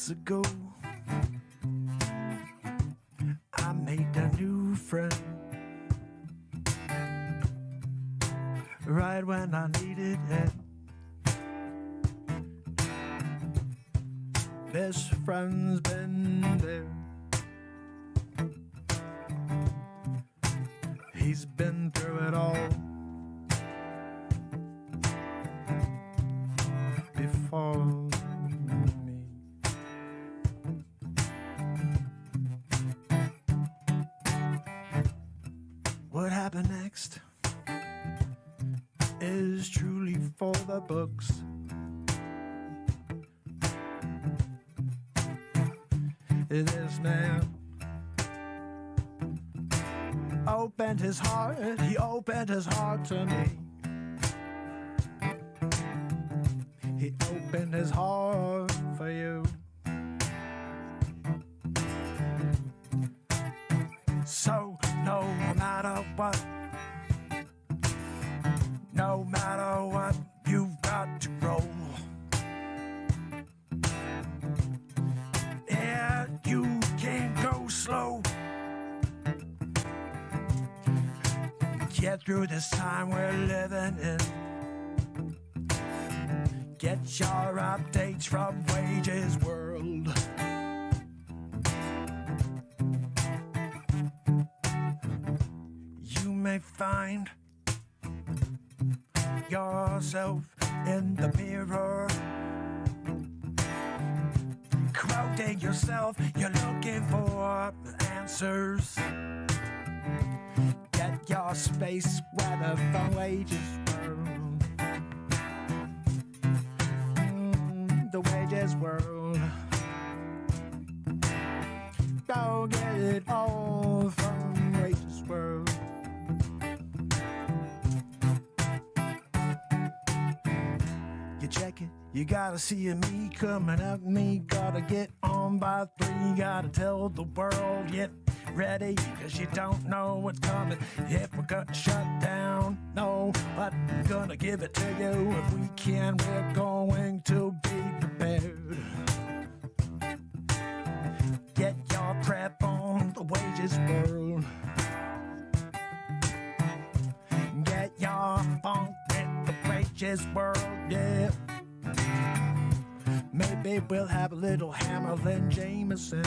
months ago, I made a new friend. Right when I needed it. Best friend's been there. He's been through it all before me. What happened next is truly for the books. It is now. Opened his heart, he opened his heart to me. He opened his heart for you. So no matter what, no matter what, you've got to roll. Yeah, you can't go slow. Get through this time we're living in. Get your updates from Wages World. You may find yourself in the mirror, quoting yourself, you're looking for answers. Get your space weather from Wages World. The Wages World. Go get it all from Wages World. You check it, you gotta see me coming at me. Gotta get on by 3, gotta tell the world, get ready, cause you don't know what's coming. If we're gonna shut down, no, but I'm gonna give it to you. If we can, we're going to be prepared. Get your prep on the Wages World. Get your funk with the Wages World, yeah. Maybe we'll have a little Hammerlin Jameson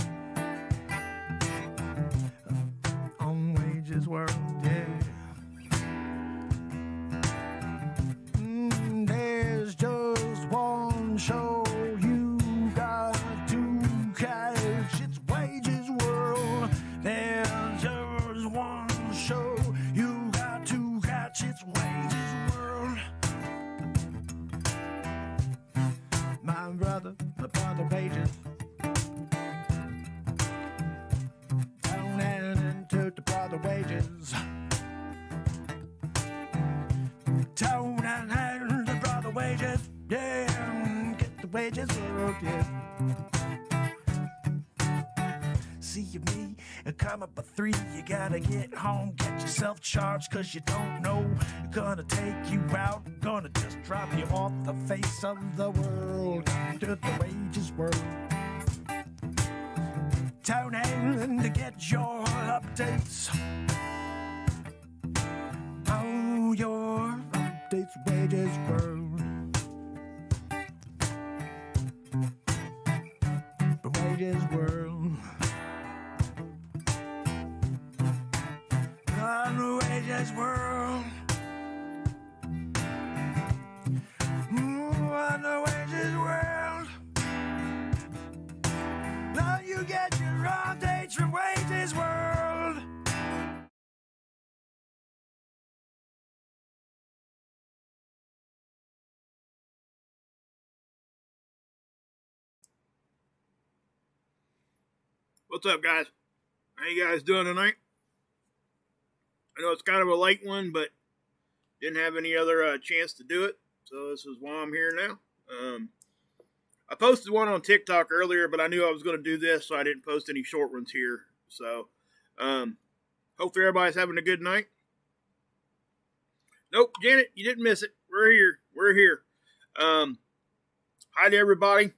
on Wages World, yeah. There's just one show you got to catch. It's Wages World. There's just one show you got to catch. It's Wages World. My brother Wages. Down and into the brother Wages. Down and into the brother Wages. Yeah, get the Wages World, yeah. See me, come up at 3, you gotta get home, get yourself charged, cause you don't know, gonna take you out, gonna just drop you off the face of the world, to the Wages World. Tune in to get your updates. Oh, your updates, Wages World. The Wages World. On the Wages World. On the Wages World. Now you get your updates from Wages World. What's up, guys? How you guys doing tonight? I know it's kind of a late one, but didn't have any other chance to do it, so this is why I'm here now. I posted one on TikTok earlier, but I knew I was going to do this, so I didn't post any short ones here. So, hopefully everybody's having a good night. Nope, Janet, you didn't miss it. We're here. Hi to everybody.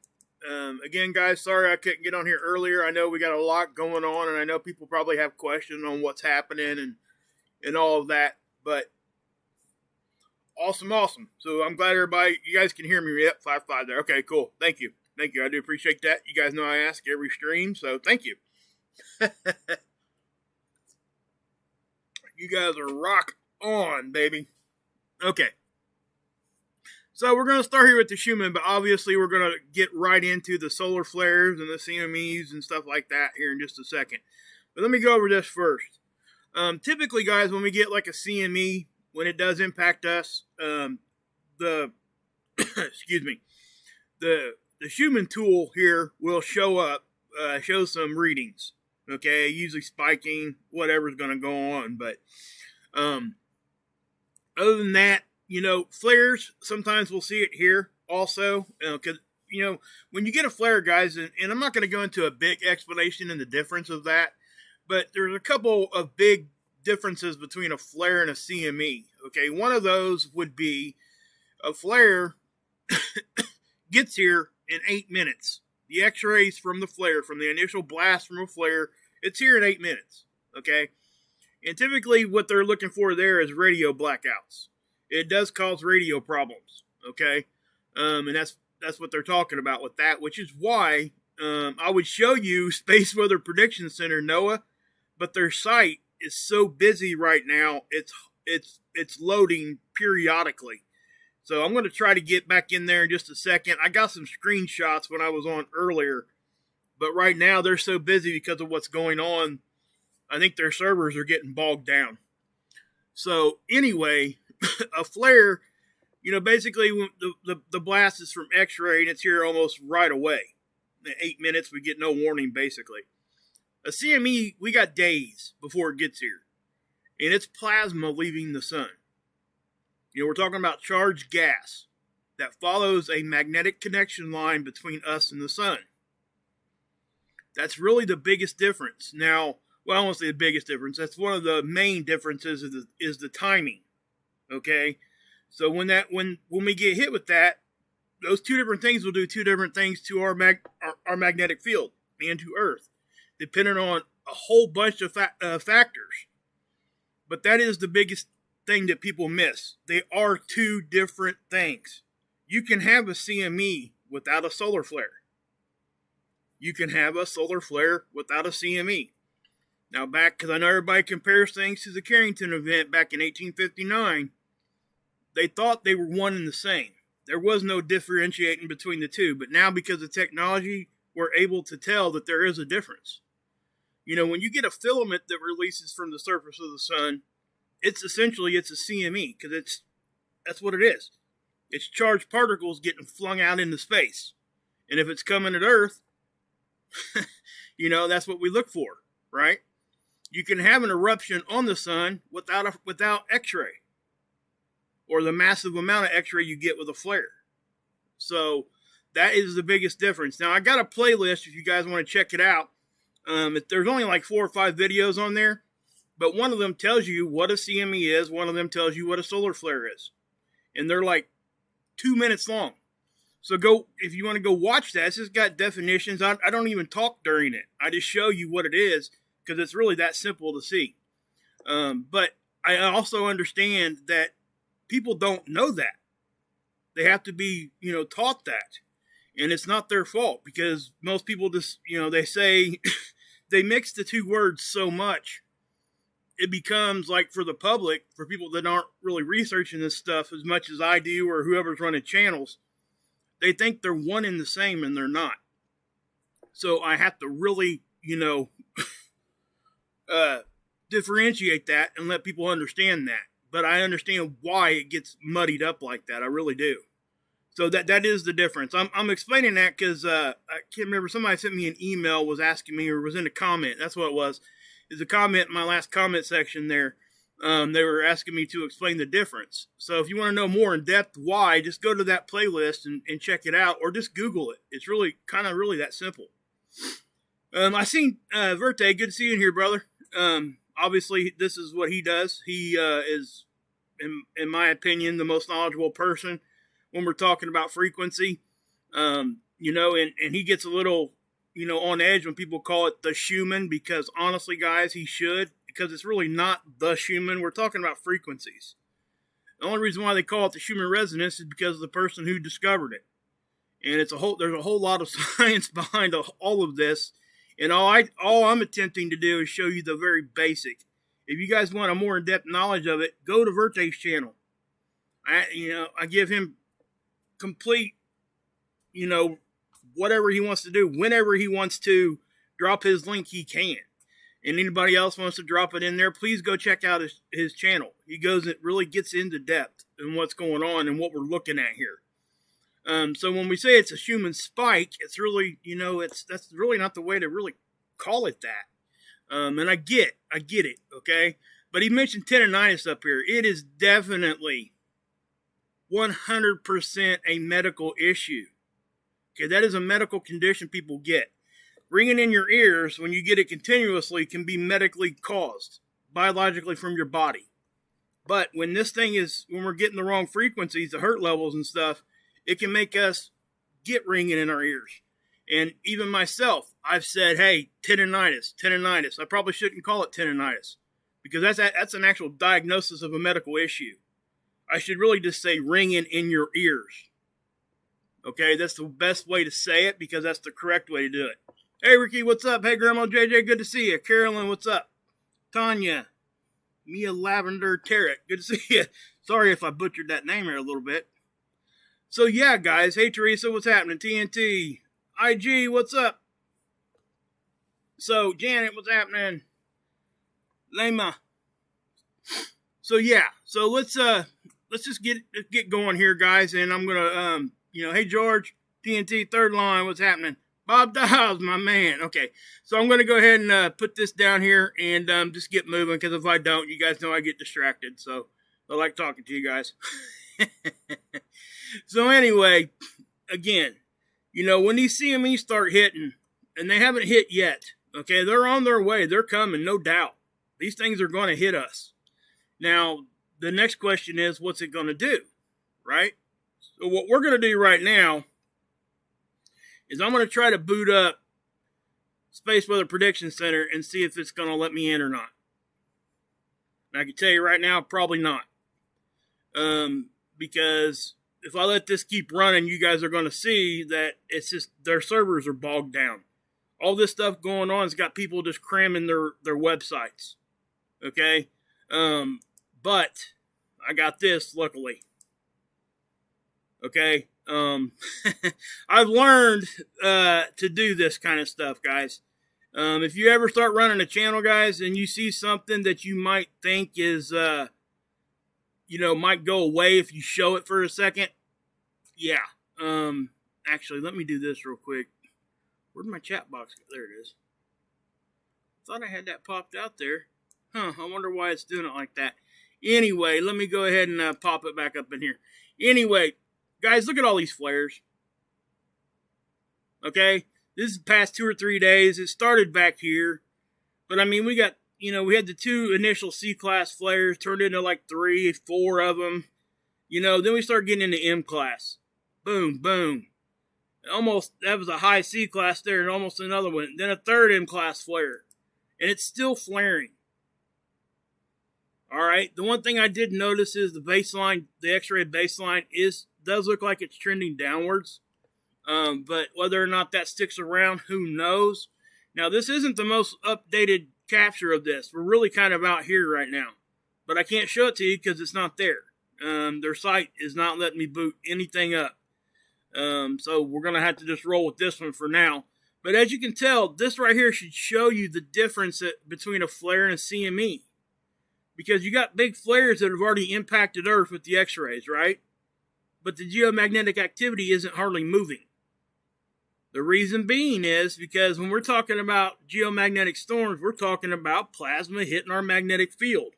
Again, guys, sorry I couldn't get on here earlier. I know we got a lot going on, and I know people probably have questions on what's happening and all of that. But awesome. So I'm glad everybody, you guys can hear me. Yep, 5-5 there. Okay, cool. Thank you. I do appreciate that. You guys know I ask every stream, so thank you. You guys are rock on, baby. Okay. So we're going to start here with the Schumann, but obviously we're going to get right into the solar flares and the CMEs and stuff like that here in just a second. But let me go over this first. Typically, guys, when we get like a CME, when it does impact us, excuse me, the Schumann tool here will show up, show some readings. Okay, usually spiking, whatever's going to go on. But other than that, flares, sometimes we'll see it here also. Because, when you get a flare, guys, and I'm not going to go into a big explanation in the difference of that, but there's a couple of big differences between a flare and a CME. Okay, one of those would be a flare gets here in 8 minutes. The x-rays from the flare, from the initial blast from a flare, it's here in 8 minutes. Okay, and typically what they're looking for there is radio blackouts. It does cause radio problems. Okay, and that's what they're talking about with that, which is why I would show you Space Weather Prediction Center, NOAA, but their site is so busy right now. It's loading periodically. So I'm going to try to get back in there in just a second. I got some screenshots when I was on earlier, but right now they're so busy because of what's going on. I think their servers are getting bogged down. So anyway, a flare, basically when the blast is from X-ray and it's here almost right away. In 8 minutes, we get no warning basically. A CME, we got days before it gets here. And it's plasma leaving the sun. We're talking about charged gas that follows a magnetic connection line between us and the sun. That's really the biggest difference. Now, well, I won't say the biggest difference. That's one of the main differences is the timing. Okay? So when we get hit with that, those two different things will do two different things to our magnetic field and to Earth, depending on a whole bunch of factors. But that is the biggest thing that people miss. They are two different things. You can have a CME without a solar flare. You can have a solar flare without a CME. Now back, because I know everybody compares things to the Carrington event back in 1859, they thought they were one and the same. There was no differentiating between the two, but now because of technology, we're able to tell that there is a difference. When you get a filament that releases from the surface of the sun, it's a CME, because that's what it is. It's charged particles getting flung out into space. And if it's coming at Earth, that's what we look for, right? You can have an eruption on the sun without X-ray, or the massive amount of X-ray you get with a flare. So that is the biggest difference. Now I got a playlist if you guys want to check it out. There's only like 4 or 5 videos on there, but one of them tells you what a CME is. One of them tells you what a solar flare is. And they're like 2 minutes long. So if you want to go watch that, it's just got definitions. I don't even talk during it. I just show you what it is because it's really that simple to see. But I also understand that people don't know that. They have to be, taught that. And it's not their fault because most people just, they say they mix the two words so much. It becomes like for the public, for people that aren't really researching this stuff as much as I do or whoever's running channels, they think they're one and the same and they're not. So I have to really, differentiate that and let people understand that. But I understand why it gets muddied up like that. I really do. So that is the difference. I'm explaining that because I can't remember. Somebody sent me an email, was asking me, or was in a comment. That's what it was. Is a comment in my last comment section there. They were asking me to explain the difference. So if you want to know more in depth why, just go to that playlist and check it out, or just Google it. It's really really that simple. I seen Verte. Good to see you in here, brother. Obviously, this is what he does. He is, in my opinion, the most knowledgeable person when we're talking about frequency. and he gets a little, on edge when people call it the Schumann, because honestly, guys, he should, because it's really not the Schumann. We're talking about frequencies. The only reason why they call it the Schumann Resonance is because of the person who discovered it. And there's a whole lot of science behind all of this. And all I'm attempting to do is show you the very basic. If you guys want a more in-depth knowledge of it, go to Verte's channel. I give him complete, whatever he wants to do, whenever he wants to drop his link, he can. And anybody else wants to drop it in there, please go check out his channel. It really gets into depth in what's going on and what we're looking at here. So when we say it's a Schumann spike, it's really, that's really not the way to really call it that. And I get it, okay? But he mentioned tendonitis up here. It is definitely 100% a medical issue. Okay, that is a medical condition people get. Ringing in your ears when you get it continuously can be medically caused, biologically from your body. But when we're getting the wrong frequencies, the hurt levels and stuff, it can make us get ringing in our ears. And even myself, I've said, hey, tendonitis. I probably shouldn't call it tendonitis, because that's an actual diagnosis of a medical issue. I should really just say ringing in your ears. Okay, that's the best way to say it, because that's the correct way to do it. Hey, Ricky, what's up? Hey, Grandma JJ, good to see you. Carolyn, what's up? Tanya, Mia Lavender Tarrant, good to see you. Sorry if I butchered that name here a little bit. So, yeah, guys. Hey, Teresa, what's happening? TNT. IG, what's up? So, Janet, what's happening? Lema. So, yeah. So, let's just get going here, guys. And I'm going to, hey, George, TNT, third line, what's happening? Bob Dials, my man. Okay, so I'm going to go ahead and put this down here and just get moving, because if I don't, you guys know I get distracted. So I like talking to you guys. So anyway, again, when these CMEs start hitting, and they haven't hit yet, okay, they're on their way. They're coming, no doubt. These things are going to hit us. Now, the next question is, what's it going to do, right? So what we're going to do right now is I'm going to try to boot up Space Weather Prediction Center and see if it's going to let me in or not. And I can tell you right now, probably not. Because if I let this keep running, you guys are going to see that it's just their servers are bogged down. All this stuff going on has got people just cramming their websites. Okay? But I got this, luckily. Okay? I've learned to do this kind of stuff, guys. If you ever start running a channel, guys, and you see something that you might think is, might go away if you show it for a second, yeah. Actually, let me do this real quick. Where'd my chat box go? There it is. Thought I had that popped out there. I wonder why it's doing it like that. Anyway, let me go ahead and pop it back up in here. Anyway, guys, look at all these flares. Okay? This is the past 2 or 3 days. It started back here. But, we got, we had the 2 initial C-class flares turned into like 3, 4 of them. Then we started getting into M-class. Boom, boom. That was a high C-class there, and almost another one. Then a 3rd M-class flare. And it's still flaring. Alright, the one thing I did notice is the baseline, the X-ray baseline does look like it's trending downwards. But whether or not that sticks around, who knows? Now, this isn't the most updated capture of this. We're really kind of out here right now. But I can't show it to you because it's not there. Their site is not letting me boot anything up. So we're going to have to just roll with this one for now. But as you can tell, this right here should show you the difference between a flare and a CME. Because you got big flares that have already impacted Earth with the X-rays, right? But the geomagnetic activity isn't hardly moving. The reason being is because when we're talking about geomagnetic storms, we're talking about plasma hitting our magnetic field.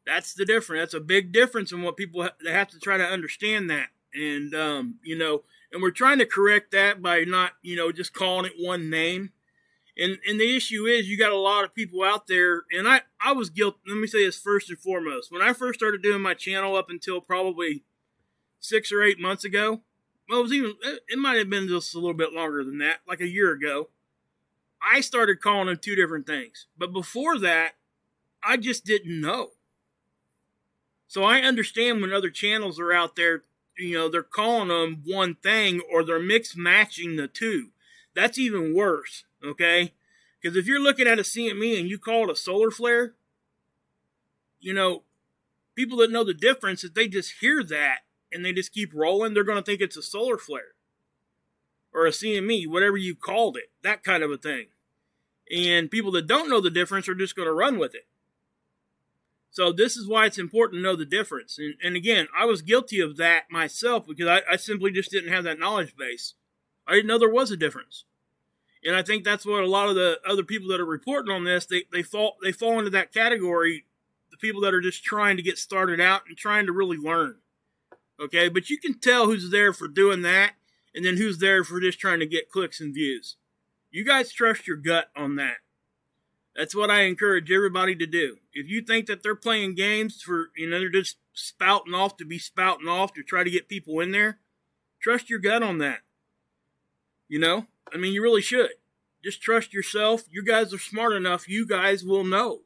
That's the difference. That's a big difference in what people they have to try to understand that. And, and we're trying to correct that by not, just calling it one name. And the issue is you got a lot of people out there, and I was guilty. Let me say this first and foremost. When I first started doing my channel up until probably 6 or 8 months ago, well, it might have been just a little bit longer than that, like a year ago. I started calling them two different things. But before that, I just didn't know. So I understand when other channels are out there, they're calling them one thing or they're mix matching the two. That's even worse, okay? Because if you're looking at a CME and you call it a solar flare, people that know the difference, if they just hear that and they just keep rolling, they're going to think it's a solar flare or a CME, whatever you called it, that kind of a thing. And people that don't know the difference are just going to run with it. So this is why it's important to know the difference. And again, I was guilty of that myself because I simply just didn't have that knowledge base. I didn't know there was a difference. And I think that's what a lot of the other people that are reporting on this, they fall into that category, the people that are just trying to get started out and trying to really learn. Okay, but you can tell who's there for doing that and then who's there for just trying to get clicks and views. You guys trust your gut on that. That's what I encourage everybody to do. If you think that they're playing games for, they're just spouting off to be spouting off to try to get people in there, trust your gut on that. You really should. Just trust yourself. You guys are smart enough. You guys will know.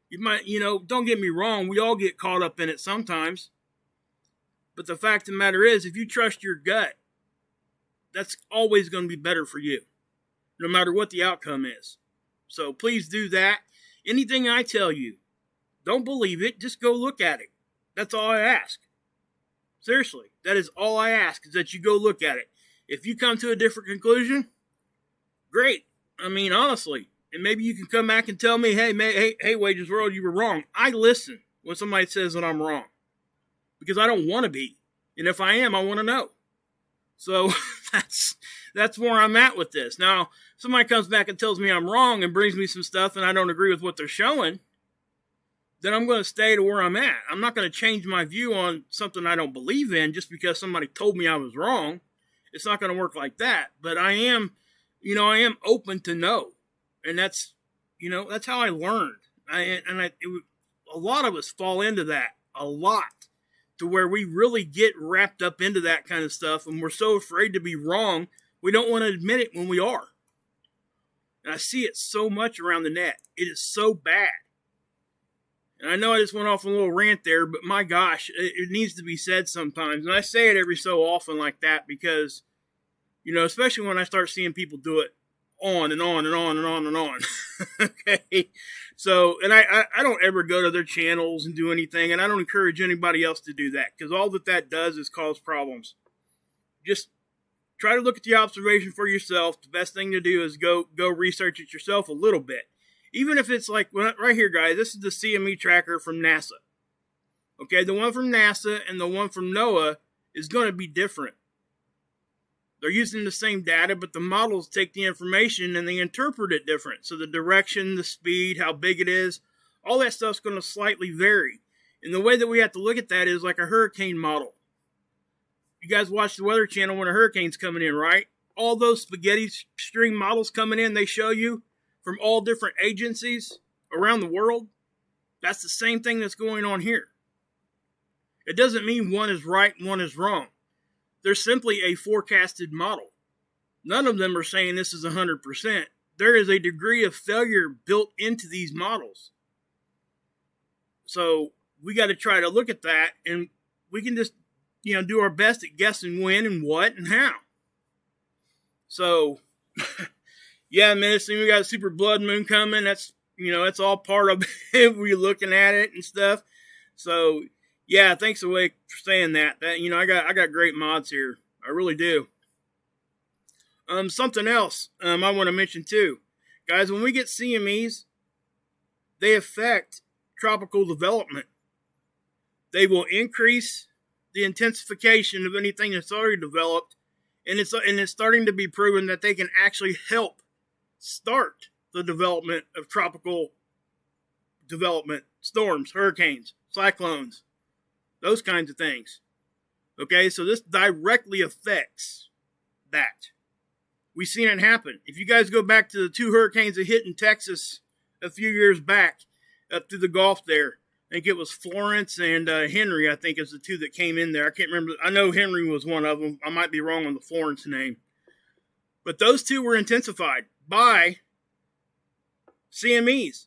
You might, don't get me wrong. We all get caught up in it sometimes. But the fact of the matter is, if you trust your gut, that's always going to be better for you, no matter what the outcome is. So please do that. Anything I tell you, don't believe it. Just go look at it. That's all I ask. Seriously, that is all I ask, is that you go look at it. If you come to a different conclusion, great. Honestly, and maybe you can come back and tell me, hey, Wages World, you were wrong. I listen when somebody says that I'm wrong because I don't want to be. And if I am, I want to know. So that's where I'm at with this. Now, somebody comes back and tells me I'm wrong and brings me some stuff and I don't agree with what they're showing, then I'm going to stay to where I'm at. I'm not going to change my view on something I don't believe in just because somebody told me I was wrong. It's not going to work like that. But I am open to know. And that's how I learned. A lot of us fall into that. A lot. To where we really get wrapped up into that kind of stuff. And we're so afraid to be wrong, we don't want to admit it when we are. And I see it so much around the net. It is so bad. And I know I just went off a little rant there, but my gosh, it needs to be said sometimes. And I say it every so often like that because, especially when I start seeing people do it on and on and on and on and on. Okay. So, and I don't ever go to their channels and do anything, and I don't encourage anybody else to do that because all that does is cause problems. Just try to look at the observation for yourself. The best thing to do is go research it yourself a little bit. Even if it's like, right here, guys, this is the CME tracker from NASA. Okay, the one from NASA and the one from NOAA is going to be different. They're using the same data, but the models take the information and they interpret it different. So the direction, the speed, how big it is, all that stuff's going to slightly vary. And the way that we have to look at that is like a hurricane model. You guys watch the Weather Channel when a hurricane's coming in, right? All those spaghetti string models coming in, they show you from all different agencies around the world. That's the same thing that's going on here. It doesn't mean one is right and one is wrong. They're simply a forecasted model. None of them are saying this is 100%. There is a degree of failure built into these models. So we got to try to look at that, and we can just, do our best at guessing when and what and how. So, yeah, man, so we got a super blood moon coming. That's, that's all part of it. We're looking at it and stuff. So, yeah, thanks away for saying that. I got great mods here. I really do. Something else I want to mention too. Guys, when we get CMEs, they affect tropical development. They will increase the intensification of anything that's already developed, and it's starting to be proven that they can actually help start the development of tropical development, storms, hurricanes, cyclones, those kinds of things. Okay, so this directly affects that. We've seen it happen. If you guys go back to the 2 hurricanes that hit in Texas a few years back, up through the Gulf there, I think it was Florence and Henry, I think is the two that came in there. I can't remember. I know Henry was one of them. I might be wrong on the Florence name. But those two were intensified by CMEs.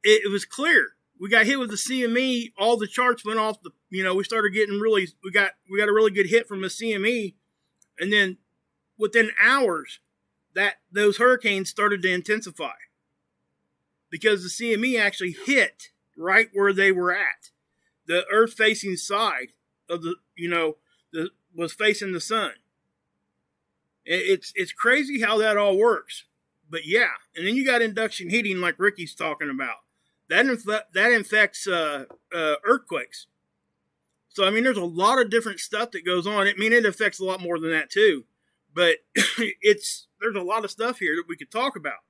It was clear. We got hit with the CME. All the charts went off. We started getting we got a really good hit from a CME. And then within hours, those hurricanes started to intensify. Because the CME actually hit right where they were at. The earth-facing side of was facing the sun. It's crazy how that all works. But yeah, and then you got induction heating like Ricky's talking about. That infects earthquakes. So, I mean, there's a lot of different stuff that goes on. I mean, it affects a lot more than that too. But there's a lot of stuff here that we could talk about.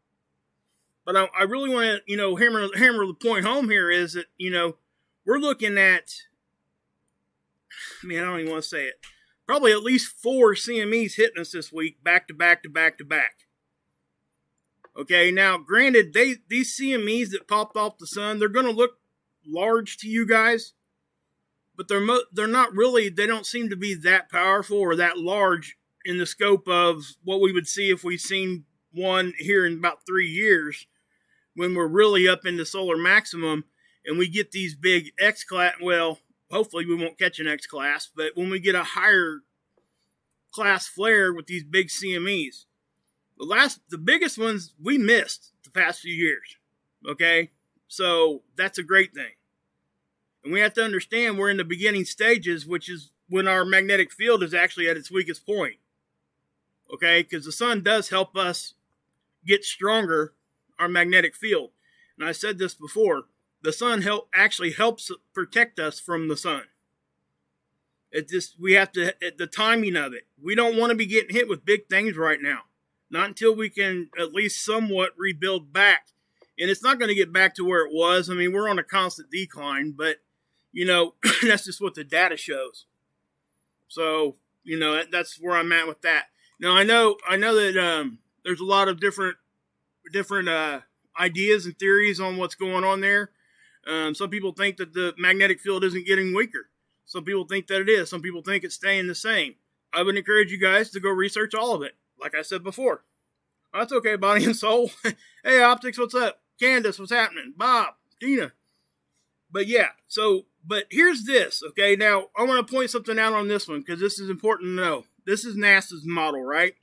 But I really want to, hammer the point home here is that, we're looking at, I don't even want to say it, probably at least 4 CMEs hitting us this week, back to back to back to back. Okay, now, granted, these CMEs that popped off the sun, they're going to look large to you guys, but they're not really, they don't seem to be that powerful or that large in the scope of what we would see if we've seen one here in about 3 years, when we're really up into solar maximum and we get these big X-class, well, hopefully we won't catch an X-class, but when we get a higher class flare with these big CMEs, the biggest ones we missed the past few years, okay? So that's a great thing. And we have to understand we're in the beginning stages, which is when our magnetic field is actually at its weakest point, okay? Because the sun does help us get stronger, our magnetic field. And I said this before, the sun actually helps protect us from the sun. We have to, the timing of it. We don't want to be getting hit with big things right now. Not until we can at least somewhat rebuild back. And it's not going to get back to where it was. I mean, we're on a constant decline, but, that's just what the data shows. So, that's where I'm at with that. Now, I know that there's a lot of different ideas and theories on what's going on there. Some people think that the magnetic field isn't getting weaker. Some people think that it is. Some people think it's staying the same. I would encourage you guys to go research all of it. Like I said before. That's okay, Body and Soul. Hey, Optics, what's up? Candace, what's happening? Bob, Tina. But yeah, but here's this, okay? Now, I want to point something out on this one because this is important to know. This is NASA's model, right?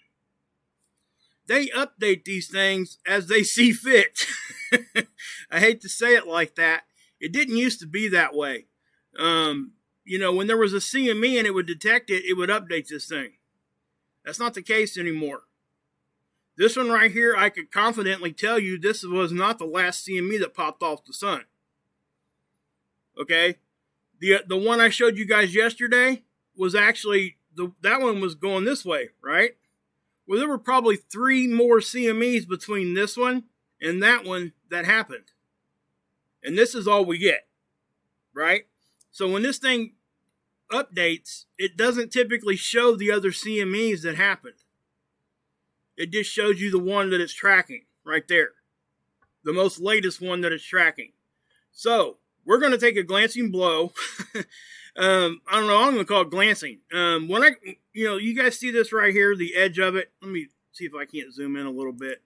They update these things as they see fit. I hate to say it like that. It didn't used to be that way. When there was a CME and it would detect it, it would update this thing. That's not the case anymore. This one right here, I could confidently tell you this was not the last CME that popped off the sun. Okay? The one I showed you guys yesterday was actually, that one was going this way, right? Well, there were probably 3 more CMEs between this one and that one that happened. And this is all we get, right? So when this thing updates, it doesn't typically show the other CMEs that happened. It just shows you the one that it's tracking right there. The most latest one that it's tracking. So we're going to take a glancing blow. I don't know. I'm going to call it glancing. When you guys see this right here, the edge of it. Let me see if I can't zoom in a little bit.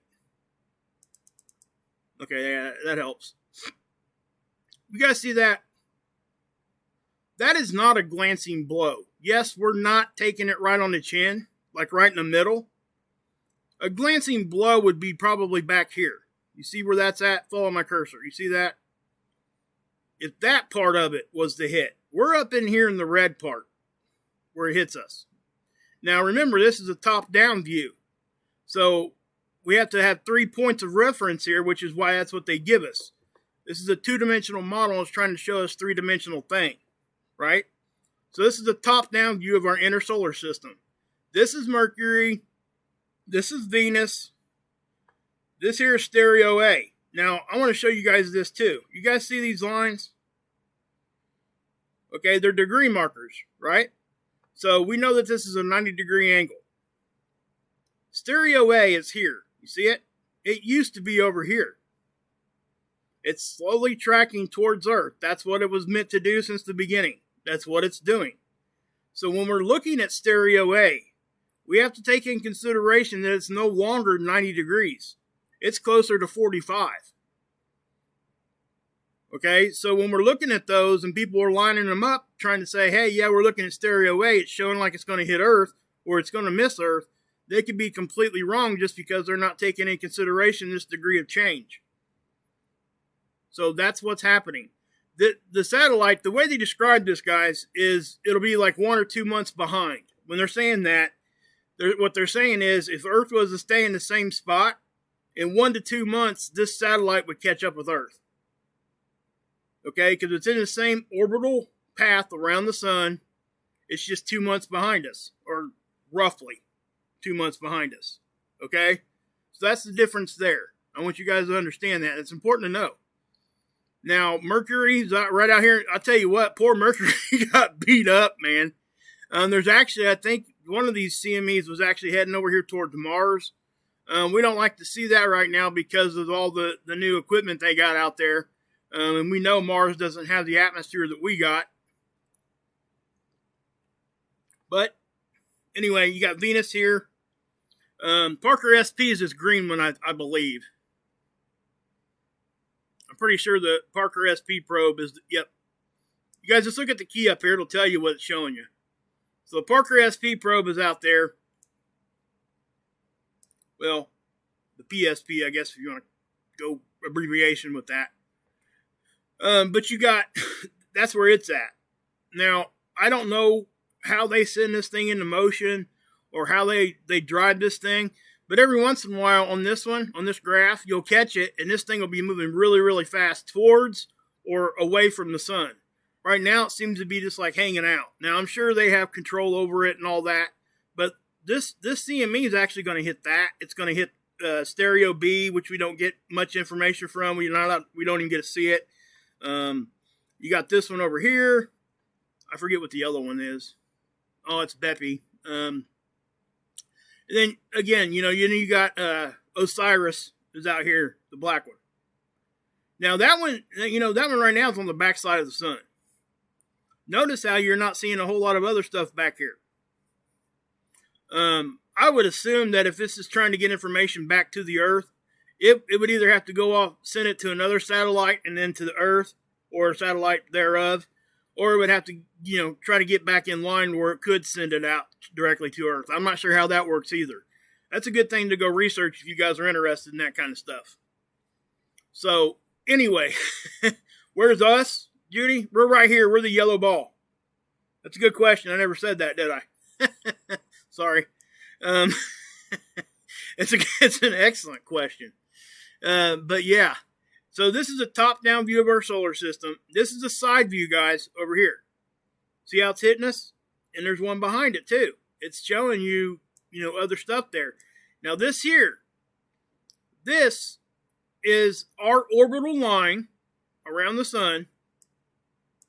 Okay, yeah, that helps. You guys see that? That is not a glancing blow. Yes, we're not taking it right on the chin, like right in the middle. A glancing blow would be probably back here. You see where that's at? Follow my cursor. You see that? If that part of it was the hit, we're up in here in the red part where it hits us. Now remember, this is a top-down view. So we have to have 3 points of reference here, which is why that's what they give us. This is a 2-dimensional model. It's trying to show us 3-dimensional thing, right? So this is the top-down view of our inner solar system. This is Mercury. This is Venus. This here is stereo A. Now, I want to show you guys this too. You guys see these lines? Okay, they're degree markers, right? So we know that this is a 90-degree angle. Stereo A is here. You see it? It used to be over here. It's slowly tracking towards Earth. That's what it was meant to do since the beginning. That's what it's doing. So when we're looking at stereo A, we have to take in consideration that it's no longer 90 degrees. It's closer to 45. Okay, so when we're looking at those and people are lining them up trying to say, hey, yeah, we're looking at stereo A, it's showing like it's going to hit Earth or it's going to miss Earth, they could be completely wrong just because they're not taking into consideration this degree of change. So that's what's happening. The satellite, the way they describe this, guys, is it'll be like 1 or 2 months behind. When they're saying that, what they're saying is if Earth was to stay in the same spot, in 1 to 2 months, this satellite would catch up with Earth. Okay, because it's in the same orbital path around the sun. It's just 2 months behind us, or roughly 2 months behind us. Okay, so that's the difference there. I want you guys to understand that. It's important to know. Now, Mercury's right out here. I'll tell you what, poor Mercury got beat up, man. There's actually, I think, one of these CMEs was actually heading over here towards Mars. We don't like to see that right now because of all the new equipment they got out there. And we know Mars doesn't have the atmosphere that we got. But anyway, you got Venus here. Parker SP is this green one, I believe. I'm pretty sure the Parker SP probe is, yep. You guys just look at the key up here. It'll tell you what it's showing you. So the Parker SP probe is out there. Well, the PSP, I guess, if you want to go abbreviation with that. But you got, that's where it's at. Now, I don't know how they send this thing into motion or how they drive this thing. But every once in a while on this one, on this graph, you'll catch it, and this thing will be moving really, really fast towards or away from the sun. Right now, it seems to be just like hanging out. Now, I'm sure they have control over it and all that, but this CME is actually going to hit that. It's going to hit stereo B, which we don't get much information from. We don't even get to see it. You got this one over here. I forget what the other one is. Oh, it's Bepi. And then again, you got Osiris is out here, the black one. Now that one, that one right now is on the back side of the sun. Notice how you're not seeing a whole lot of other stuff back here. I would assume that if this is trying to get information back to the Earth, it would either have to go off, send it to another satellite and then to the Earth or a satellite thereof, or it would have to, try to get back in line where it could send it out directly to Earth. I'm not sure how that works either. That's a good thing to go research if you guys are interested in that kind of stuff. So, anyway, where's us, Judy? We're right here. We're the yellow ball. That's a good question. I never said that, did I? Sorry. It's an excellent question. But yeah. So this is a top-down view of our solar system. This is a side view, guys, over here. See how it's hitting us? And there's one behind it, too. It's showing you, other stuff there. Now, this here, this is our orbital line around the sun.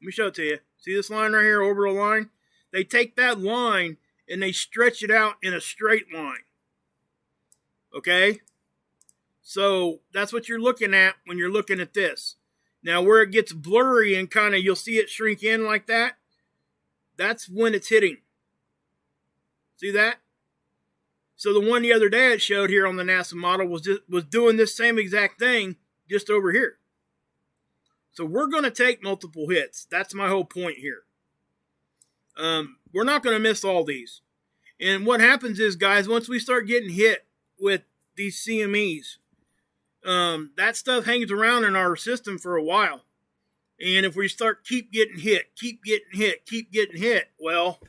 Let me show it to you. See this line right here, orbital line? They take that line and they stretch it out in a straight line. Okay? So that's what you're looking at when you're looking at this. Now, where it gets blurry and kind of you'll see it shrink in like that, that's when it's hitting. See that? So the one the other day it showed here on the NASA model was doing this same exact thing just over here. So we're going to take multiple hits. That's my whole point here. We're not going to miss all these. And what happens is, guys, once we start getting hit with these CMEs, that stuff hangs around in our system for a while. And if we keep getting hit, well,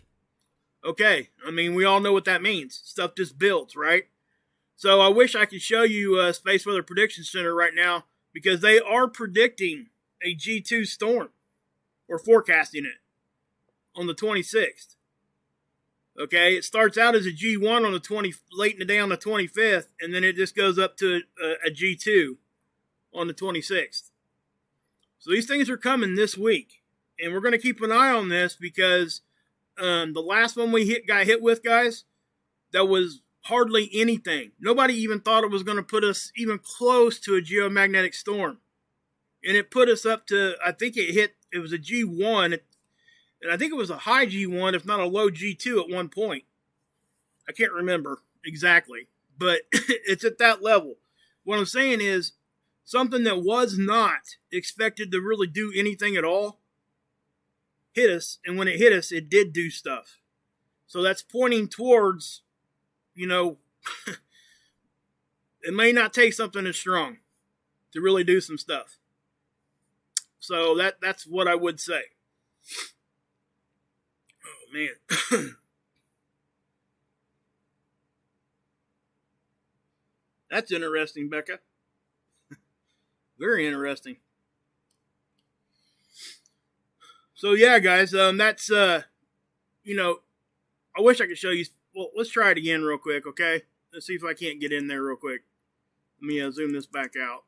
okay. I mean, we all know what that means. Stuff just builds, right? So I wish I could show you Space Weather Prediction Center right now because they are predicting a G2 storm or forecasting it on the 26th. Okay, it starts out as a G1 on the late in the day on the 25th, and then it just goes up to a G2 on the 26th. So these things are coming this week, and we're going to keep an eye on this because the last one we got hit with, guys, that was hardly anything. Nobody even thought it was going to put us even close to a geomagnetic storm and it put us up to, I think it was a G1, and I think it was a high G1, if not a low G2 at one point. I can't remember exactly, but it's at that level. What I'm saying is, something that was not expected to really do anything at all hit us, and when it hit us, it did do stuff. So that's pointing towards, you know, it may not take something as strong to really do some stuff. So that's what I would say. Oh, man. That's interesting, Becca. Very interesting. So yeah, guys, that's you know, I wish I could show you. Well, let's try it again real quick, okay? Let's see if I can't get in there real quick. Let me zoom this back out.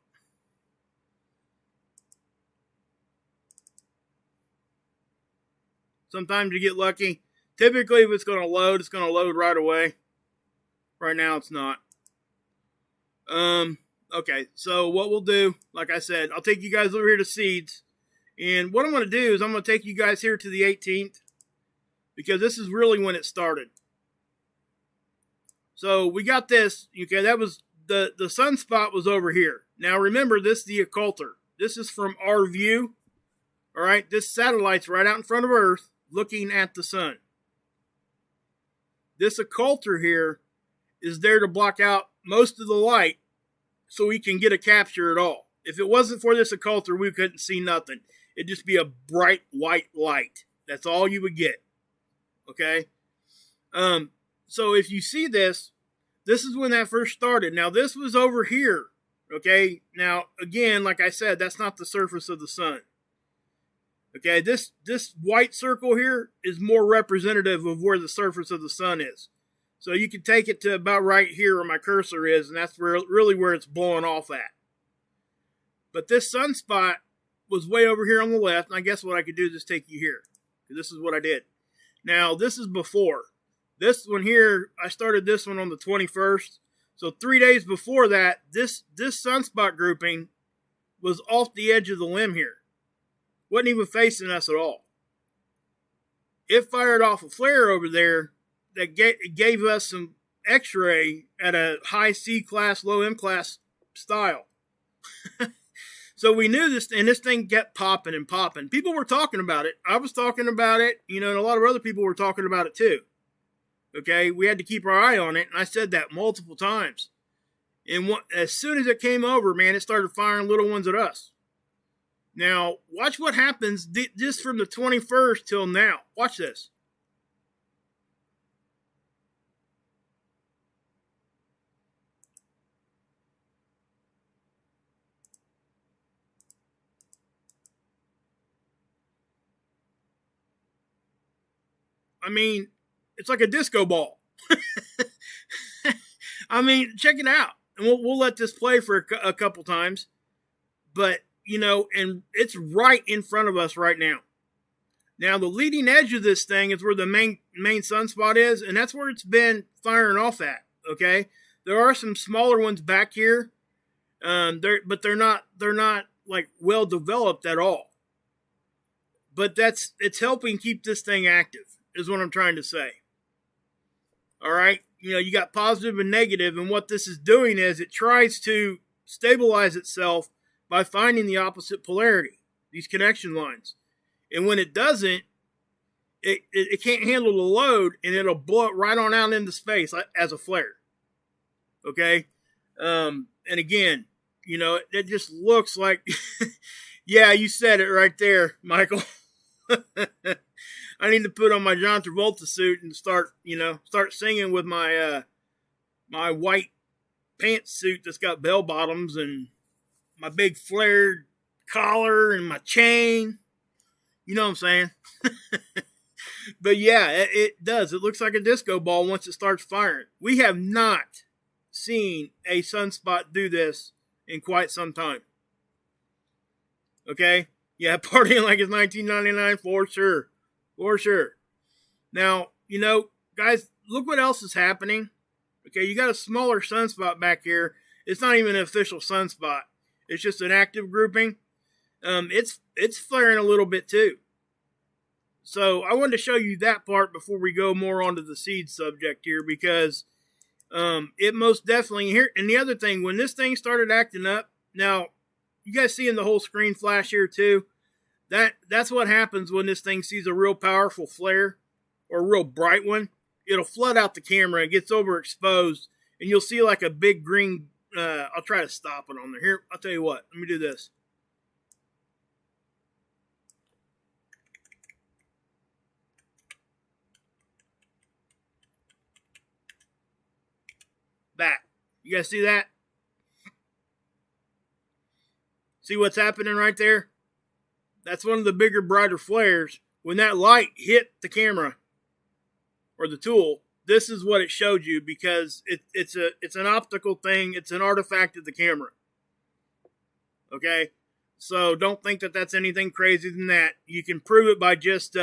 Sometimes you get lucky. Typically, if it's going to load right away. Right now, it's not. Okay, so what we'll do, like I said, I'll take you guys over here to seeds. And what I'm going to do is I'm going to take you guys here to the 18th. Because this is really when it started. So we got this. Okay, that was the sunspot was over here. Now remember, this is the occulter. This is from our view. All right, this satellite's right out in front of Earth looking at the sun. This occulter here is there to block out most of the light so we can get a capture at all. If it wasn't for this occulter, we couldn't see nothing. It'd just be a bright white light. That's all you would get. Okay? So if you see this, this is when that first started. Now, this was over here. Okay? Now, again, like I said, that's not the surface of the sun. Okay? This white circle here is more representative of where the surface of the sun is. So you can take it to about right here where my cursor is, and that's really where it's blowing off at. But this sunspot was way over here on the left, and I guess what I could do is just take you here. This is what I did. Now, this is before. This one here, I started this one on the 21st. So 3 days before that, this sunspot grouping was off the edge of the limb here. Wasn't even facing us at all. It fired off a flare over there that gave us some X-ray at a high C class, low M class style. So we knew this, and this thing kept popping and popping. People were talking about it. I was talking about it, and a lot of other people were talking about it too. Okay, we had to keep our eye on it, and I said that multiple times. And as soon as it came over, man, it started firing little ones at us. Now, watch what happens just from the 21st till now. Watch this. I mean, it's like a disco ball. I mean, check it out. And we'll let this play for a couple times. But, and it's right in front of us right now. Now, the leading edge of this thing is where the main sunspot is, and that's where it's been firing off at, okay? There are some smaller ones back here, but they're not like well developed at all. But it's helping keep this thing active, is what I'm trying to say. All right? You got positive and negative, and what this is doing is it tries to stabilize itself by finding the opposite polarity, these connection lines. And when it doesn't, it can't handle the load, and it'll blow it right on out into space as a flare. Okay? And again, it just looks like, yeah, you said it right there, Michael. I need to put on my John Travolta suit and start singing with my my white pantsuit that's got bell bottoms and my big flared collar and my chain. You know what I'm saying? But yeah, it does. It looks like a disco ball once it starts firing. We have not seen a sunspot do this in quite some time. Okay? Yeah, partying like it's 1999 for sure. For sure. Now, guys, look what else is happening. Okay, you got a smaller sunspot back here. It's not even an official sunspot. It's just an active grouping. it's flaring a little bit too. So I wanted to show you that part before we go more onto the seed subject here, because it most definitely here. And the other thing, when this thing started acting up, now you guys seeing the whole screen flash here too. That's what happens when this thing sees a real powerful flare or a real bright one. It'll flood out the camera. It gets overexposed, and you'll see like a big green. I'll try to stop it on there. Here, I'll tell you what. Let me do this. That. You guys see that? See what's happening right there? That's one of the bigger, brighter flares. When that light hit the camera or the tool, this is what it showed you, because it's an optical thing. It's an artifact of the camera. Okay? So don't think that that's anything crazy than that. You can prove it by just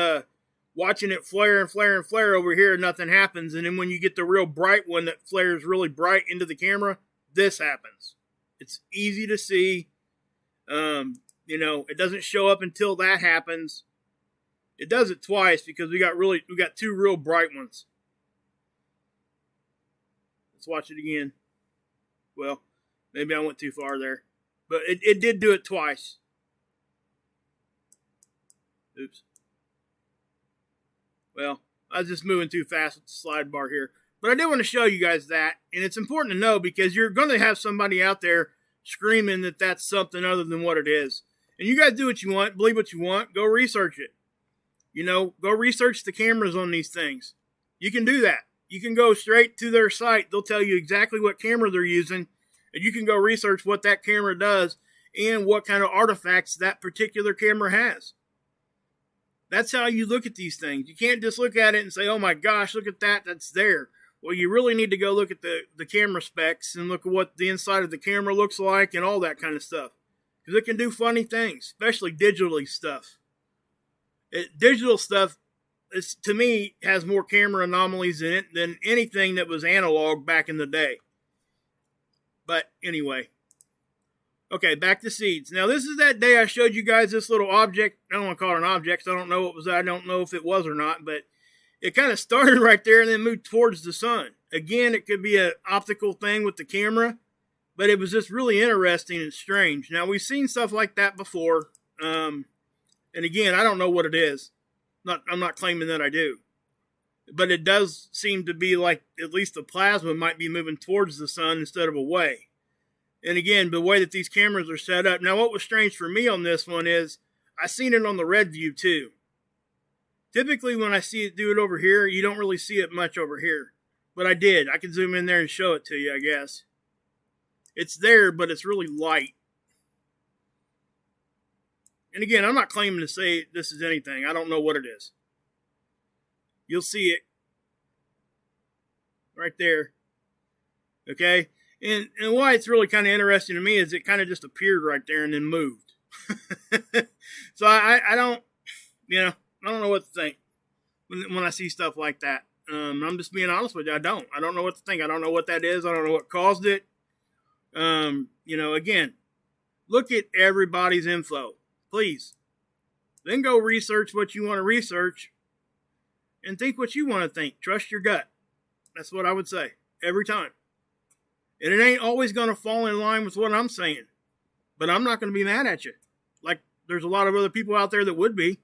watching it flare and flare and flare over here and nothing happens. And then when you get the real bright one that flares really bright into the camera, this happens. It's easy to see. It doesn't show up until that happens. It does it twice because we got two real bright ones. Let's watch it again. Well, maybe I went too far there. But it did do it twice. Oops. Well, I was just moving too fast with the slide bar here. But I did want to show you guys that. And it's important to know, because you're going to have somebody out there screaming that that's something other than what it is. And you guys do what you want, believe what you want, go research it. Go research the cameras on these things. You can do that. You can go straight to their site. They'll tell you exactly what camera they're using, and you can go research what that camera does and what kind of artifacts that particular camera has. That's how you look at these things. You can't just look at it and say, oh my gosh, look at that, that's there. Well, you really need to go look at the camera specs and look at what the inside of the camera looks like and all that kind of stuff. Because it can do funny things, especially digitally stuff. Digital stuff, to me, has more camera anomalies in it than anything that was analog back in the day. But anyway. Okay, back to seeds. Now, this is that day I showed you guys this little object. I don't want to call it an object, so I don't know what was. I don't know if it was or not, but it kind of started right there and then moved towards the sun. Again, it could be an optical thing with the camera, but it was just really interesting and strange. Now, we've seen stuff like that before, and again, I don't know what it is. I'm not claiming that I do, but it does seem to be like at least the plasma might be moving towards the sun instead of away. And again, the way that these cameras are set up. Now, what was strange for me on this one is I seen it on the red view too. Typically, when I see it do it over here, you don't really see it much over here. But I did. I can zoom in there and show it to you, I guess. It's there, but it's really light. And again, I'm not claiming to say this is anything. I don't know what it is. You'll see it right there. Okay? And why it's really kind of interesting to me is it kind of just appeared right there and then moved. So I don't know what to think when I see stuff like that. I'm just being honest with you. I don't know what to think. I don't know what that is. I don't know what caused it. Again, look at everybody's info, please. Then go research what you want to research and think what you want to think. Trust your gut. That's what I would say every time. And it ain't always going to fall in line with what I'm saying. But I'm not going to be mad at you. Like, there's a lot of other people out there that would be.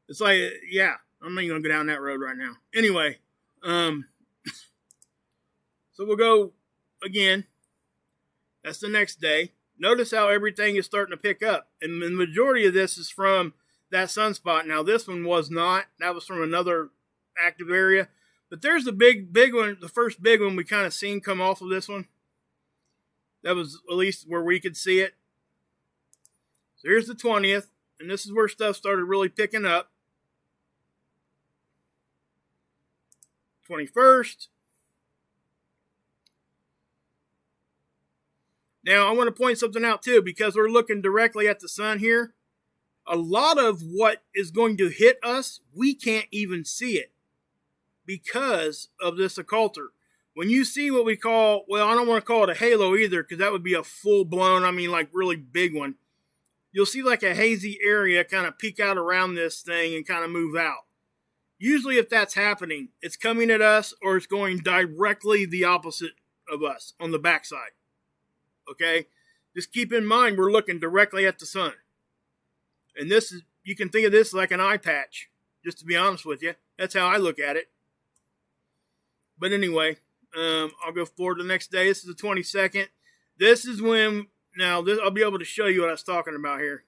It's like, yeah, I'm not even going to go down that road right now. Anyway, so we'll go again. That's the next day. Notice how everything is starting to pick up. And the majority of this is from that sunspot. Now, this one was not. That was from another active area. But there's the big one, the first big one we kind of seen come off of this one. That was at least where we could see it. So here's the 20th, and this is where stuff started really picking up. 21st. Now, I want to point something out too, because we're looking directly at the sun here. A lot of what is going to hit us, we can't even see it, because of this occulter. When you see what we call, well, I don't want to call it a halo either, because that would be a full-blown, like really big one. you'll see like a hazy area kind of peek out around this thing and kind of move out. Usually if that's happening, it's coming at us or it's going directly the opposite of us on the backside. Okay? Just keep in mind we're looking directly at the sun. And this is, you can think of this like an eye patch, just to be honest with you. That's how I look at it. But anyway, I'll go forward to the next day. This is the 22nd. This is when, now this, I'll be able to show you what I was talking about here.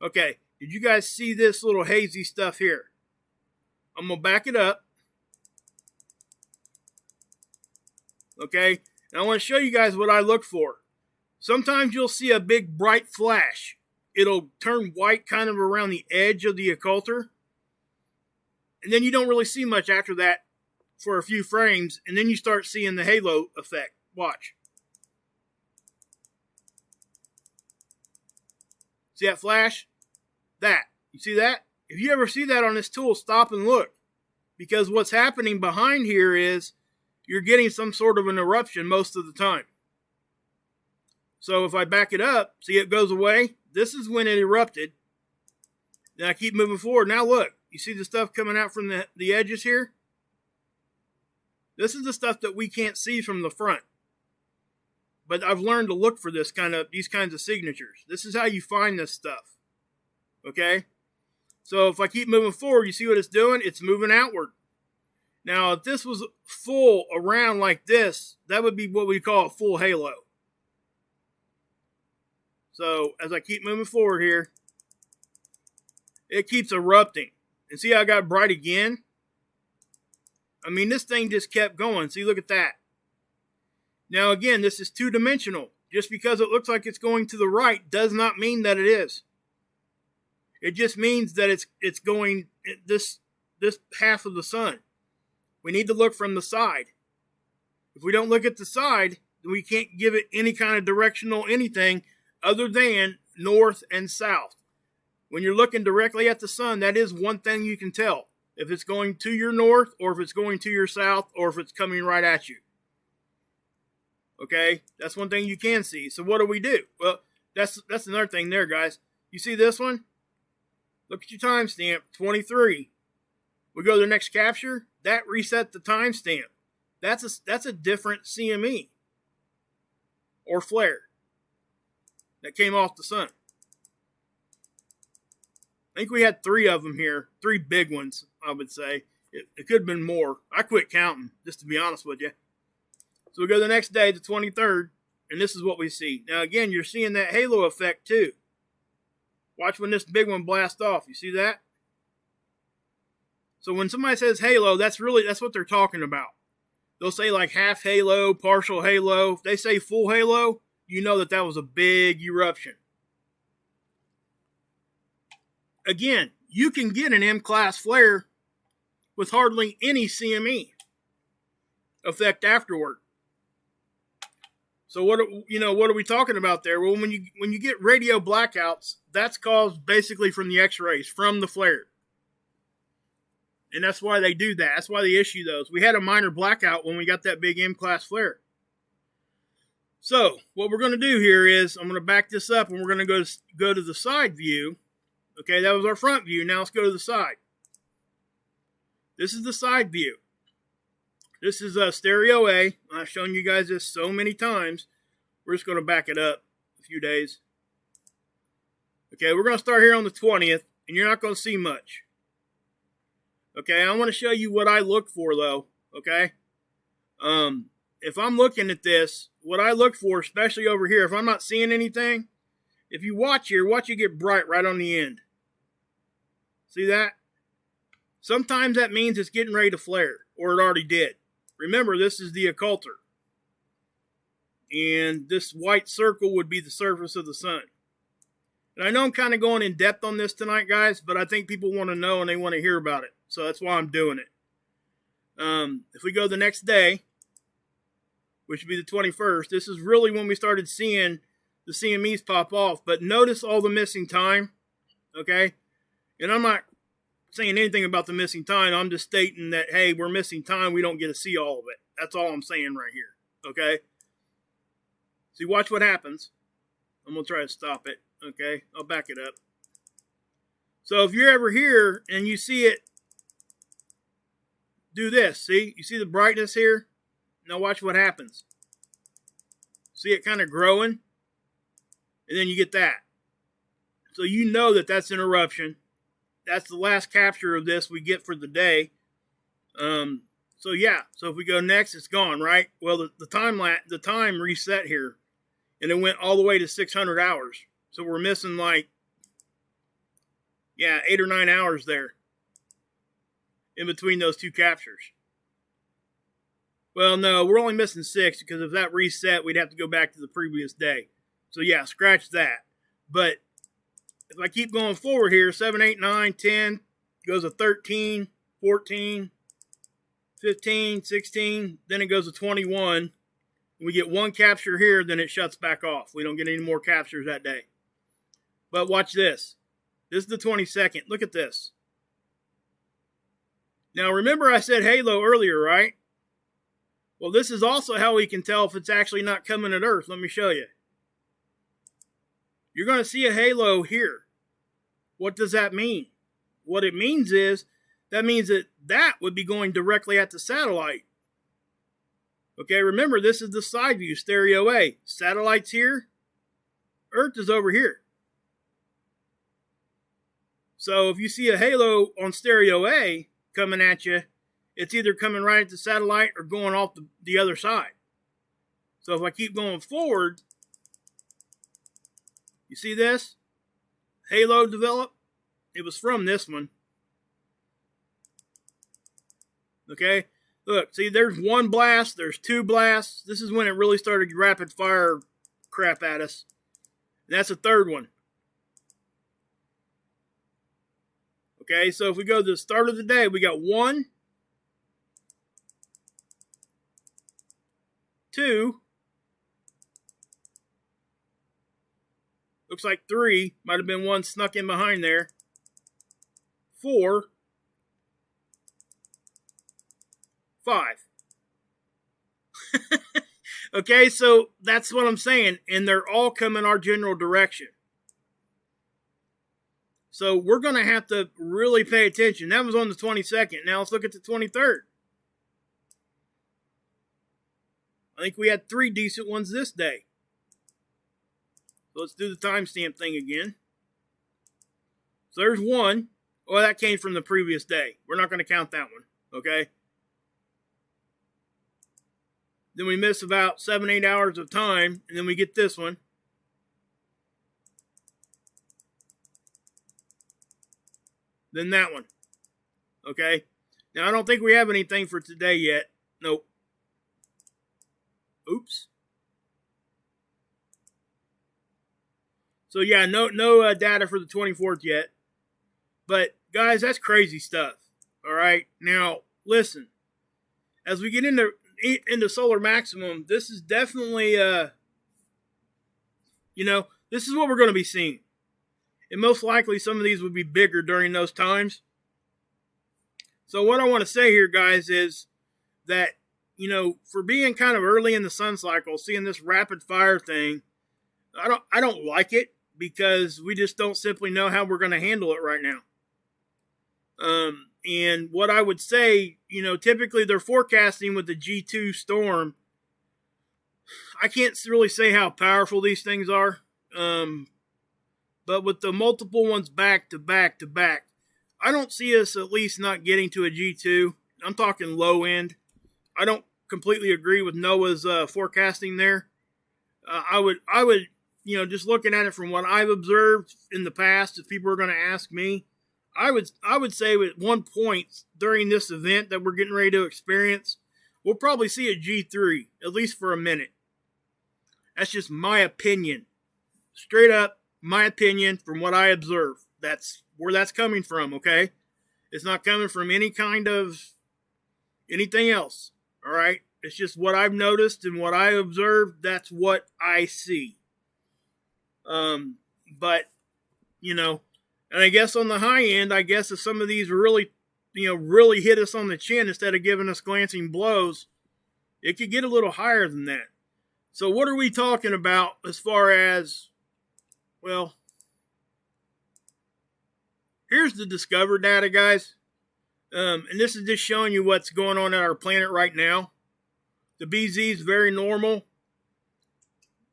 Okay, did you guys see this little hazy stuff here? I'm going to back it up. Okay, and I want to show you guys what I look for. Sometimes you'll see a big bright flash. It'll turn white kind of around the edge of the occulter. And then you don't really see much after that for a few frames. And then you start seeing the halo effect. Watch. See that flash? That. You see that? If you ever see that on this tool, stop and look. Because what's happening behind here is you're getting some sort of an eruption most of the time. So if I back it up, see it goes away? This is when it erupted. Then I keep moving forward. Now look, you see the stuff coming out from the edges here? This is the stuff that we can't see from the front. But I've learned to look for these kinds of signatures. This is how you find this stuff. Okay? So if I keep moving forward, you see what it's doing? It's moving outward. Now, if this was full around like this, that would be what we call a full halo. So as I keep moving forward here, it keeps erupting. And see how I got bright again? I mean, this thing just kept going. See, look at that. Now, again, this is two-dimensional. Just because it looks like it's going to the right does not mean that it is. It just means that it's going this half of the sun. We need to look from the side. If we don't look at the side, then we can't give it any kind of directional anything other than north and south. When you're looking directly at the sun, that is one thing you can tell. If it's going to your north, or if it's going to your south, or if it's coming right at you. Okay? That's one thing you can see. So what do? Well, that's another thing there, guys. You see this one? Look at your timestamp, 23. We go to the next capture. That reset the timestamp. That's a different CME. Or flare. That came off the sun. I think we had 3 of them here. 3 big ones, I would say. It could have been more. I quit counting, just to be honest with you. So we go the next day, the 23rd, and this is what we see. Now, again, you're seeing that halo effect, too. Watch when this big one blasts off. You see that? So when somebody says halo, that's what they're talking about. They'll say like half halo, partial halo. If they say full halo, you know that was a big eruption. Again, you can get an M-class flare with hardly any CME effect afterward. So what are we talking about there? Well, when you get radio blackouts, that's caused basically from the X-rays, from the flare. And that's why they do that. That's why they issue those. We had a minor blackout when we got that big M-class flare. So what we're going to do here is I'm going to back this up and we're going to go to the side view. Okay, that was our front view. Now let's go to the side. This is the side view. This is a stereo A. I've shown you guys this so many times. We're just going to back it up a few days. Okay, we're going to start here on the 20th, and you're not going to see much. Okay, I want to show you what I look for, though. Okay? If I'm looking at this, what I look for, especially over here, if I'm not seeing anything, if you watch here, watch it get bright right on the end. See that? Sometimes that means it's getting ready to flare, or it already did. Remember, this is the occulter. And this white circle would be the surface of the sun. And I know I'm kind of going in depth on this tonight, guys, but I think people want to know and they want to hear about it. So that's why I'm doing it. If we go the next day, which would be the 21st, this is really when we started seeing the CMEs pop off. But notice all the missing time, okay? And I'm not saying anything about the missing time. I'm just stating that, hey, we're missing time. We don't get to see all of it. That's all I'm saying right here, okay? See, watch what happens. I'm going to try to stop it. Okay, I'll back it up. So if you're ever here and you see it do this, see? You see the brightness here? Now watch what happens. See it kind of growing? And then you get that. So you know that that's an eruption. That's the last capture of this we get for the day. So yeah, so if we go next, it's gone, right? Well, the time reset here, and it went all the way to 600 hours. So we're missing like, 8 or 9 hours there in between those two captures. Well, no, we're only missing 6 because if that reset, we'd have to go back to the previous day. So yeah, scratch that. But if I keep going forward here, 7, 8, 9, 10, goes to 13, 14, 15, 16, then it goes to 21. We get one capture here, then it shuts back off. We don't get any more captures that day. But watch this. This is the 22nd. Look at this. Now, remember I said halo earlier, right? Well, this is also how we can tell if it's actually not coming at Earth. Let me show you. You're going to see a halo here. What does that mean? What it means is, that means that would be going directly at the satellite. Okay, remember, this is the side view, stereo A. Satellite's here. Earth is over here. So if you see a halo on stereo A coming at you, it's either coming right at the satellite or going off the other side. So if I keep going forward, you see this? Halo develop. It was from this one. Okay? Look, see, there's one blast. There's two blasts. This is when it really started rapid fire crap at us. And that's the third one. Okay, so if we go to the start of the day, we got 1, 2, looks like 3, might have been one snuck in behind there, 4, 5. Okay, so that's what I'm saying, and they're all coming our general direction. So we're going to have to really pay attention. That was on the 22nd. Now let's look at the 23rd. I think we had 3 decent ones this day. So let's do the timestamp thing again. So there's 1. Oh, that came from the previous day. We're not going to count that one. Okay. Then we miss about 7, 8 hours of time. And then we get this one. Then that one. Okay. Now, I don't think we have anything for today yet. Nope. Oops. So, yeah, no data for the 24th yet. But, guys, that's crazy stuff. All right. Now, listen. As we get into solar maximum, this is definitely, this is what we're going to be seeing. And most likely some of these would be bigger during those times. So what I want to say here, guys, is that, for being kind of early in the sun cycle, seeing this rapid fire thing, I don't like it because we just don't simply know how we're going to handle it right now. And what I would say, typically they're forecasting with the G2 storm. I can't really say how powerful these things are. But with the multiple ones back to back to back, I don't see us at least not getting to a G2. I'm talking low end. I don't completely agree with Noah's forecasting there. I would, just looking at it from what I've observed in the past, if people are going to ask me, I would say at one point during this event that we're getting ready to experience, we'll probably see a G3, at least for a minute. That's just my opinion. Straight up. My opinion from what I observe. That's where that's coming from, okay? It's not coming from any kind of anything else, all right? It's just what I've noticed and what I observed. That's what I see. But, and I guess on the high end, I guess if some of these really hit us on the chin instead of giving us glancing blows, it could get a little higher than that. So what are we talking about as far as, well, here's the Discover data, guys. And this is just showing you what's going on at our planet right now. The BZ is very normal.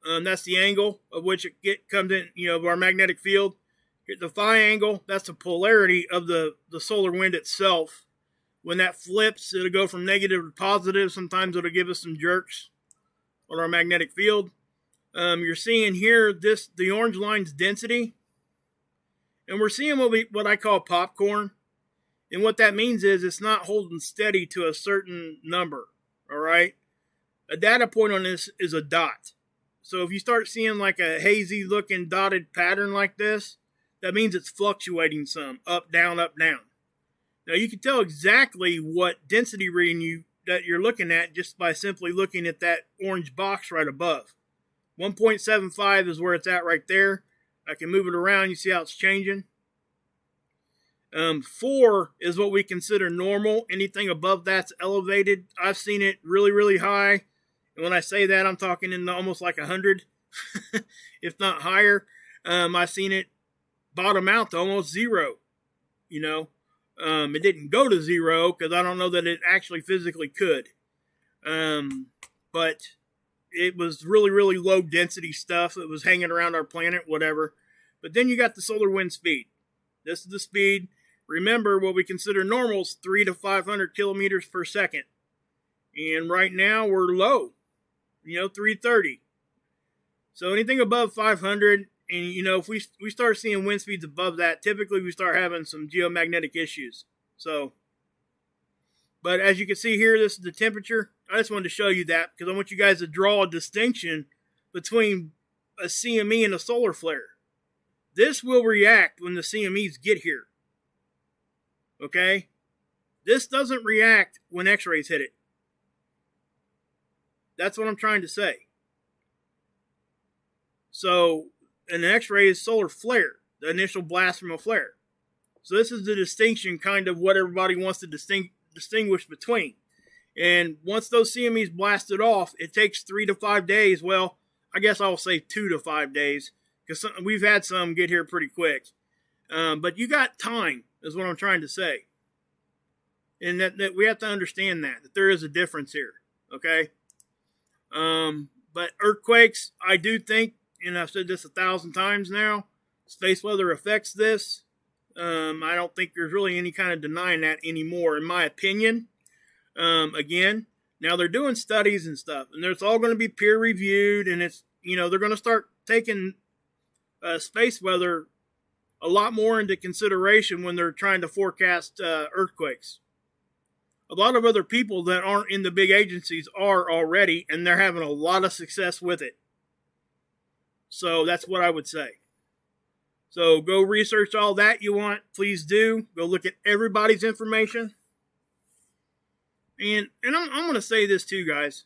That's the angle of which it comes in, of our magnetic field. The phi angle, that's the polarity of the solar wind itself. When that flips, it'll go from negative to positive. Sometimes it'll give us some jerks on our magnetic field. You're seeing here the orange line's density. And we're seeing what I call popcorn. And what that means is it's not holding steady to a certain number. All right? A data point on this is a dot. So if you start seeing like a hazy looking dotted pattern like this, that means it's fluctuating some, up, down, up, down. Now you can tell exactly what density reading that you're looking at just by simply looking at that orange box right above. 1.75 is where it's at right there. I can move it around. You see how it's changing? 4 is what we consider normal. Anything above that's elevated. I've seen it really, really high. And when I say that, I'm talking in almost like 100, if not higher. I've seen it bottom out to almost 0. It didn't go to 0 because I don't know that it actually physically could. But it was really, really low density stuff. It was hanging around our planet, whatever. But then you got the solar wind speed. This is the speed. Remember, what we consider normal is 300 to 500 kilometers per second. And right now we're low, 330. So anything above 500, and if we start seeing wind speeds above that, typically we start having some geomagnetic issues. So, but as you can see here, this is the temperature. I just wanted to show you that because I want you guys to draw a distinction between a CME and a solar flare. This will react when the CMEs get here. Okay? This doesn't react when X-rays hit it. That's what I'm trying to say. So, an X-ray is solar flare, the initial blast from a flare. So this is the distinction, kind of what everybody wants to distinguish between. And once those CMEs blasted off, it takes 3 to 5 days. Well, I guess I'll say 2 to 5 days, because we've had some get here pretty quick. But you got time, is what I'm trying to say. And that we have to understand that there is a difference here. Okay? But earthquakes, I do think, and I've said this 1,000 times now, space weather affects this. I don't think there's really any kind of denying that anymore, in my opinion. Again, now they're doing studies and stuff, and it's all going to be peer reviewed, and it's, they're going to start taking space weather a lot more into consideration when they're trying to forecast earthquakes. A lot of other people that aren't in the big agencies are already, and they're having a lot of success with it. So that's what I would say. So go research all that you want. Please do. Go look at everybody's information. And I'm going to say this too, guys.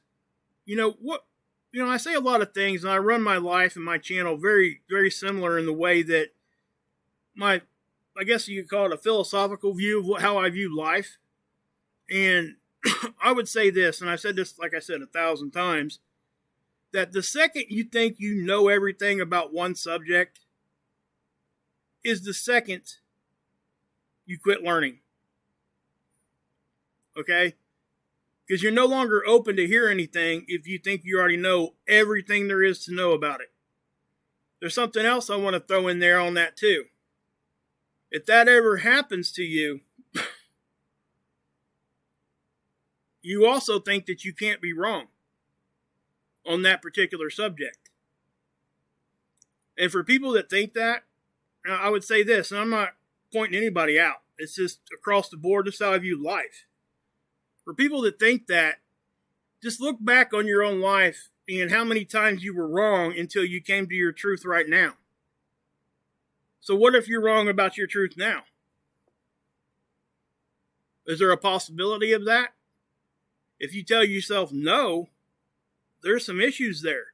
I say a lot of things, and I run my life and my channel very, very similar in the way that I guess you could call it a philosophical view of how I view life. And I would say this, and I've said this, like I said, 1,000 times, that the second you think you know everything about one subject is the second you quit learning. Okay? Because you're no longer open to hear anything if you think you already know everything there is to know about it. There's something else I want to throw in there on that too. If that ever happens to you, you also think that you can't be wrong on that particular subject. And for people that think that, I would say this, and I'm not pointing anybody out. It's just across the board, this is how I view life. For people that think that, just look back on your own life and how many times you were wrong until you came to your truth right now. So what if you're wrong about your truth now? Is there a possibility of that? If you tell yourself no, there's some issues there.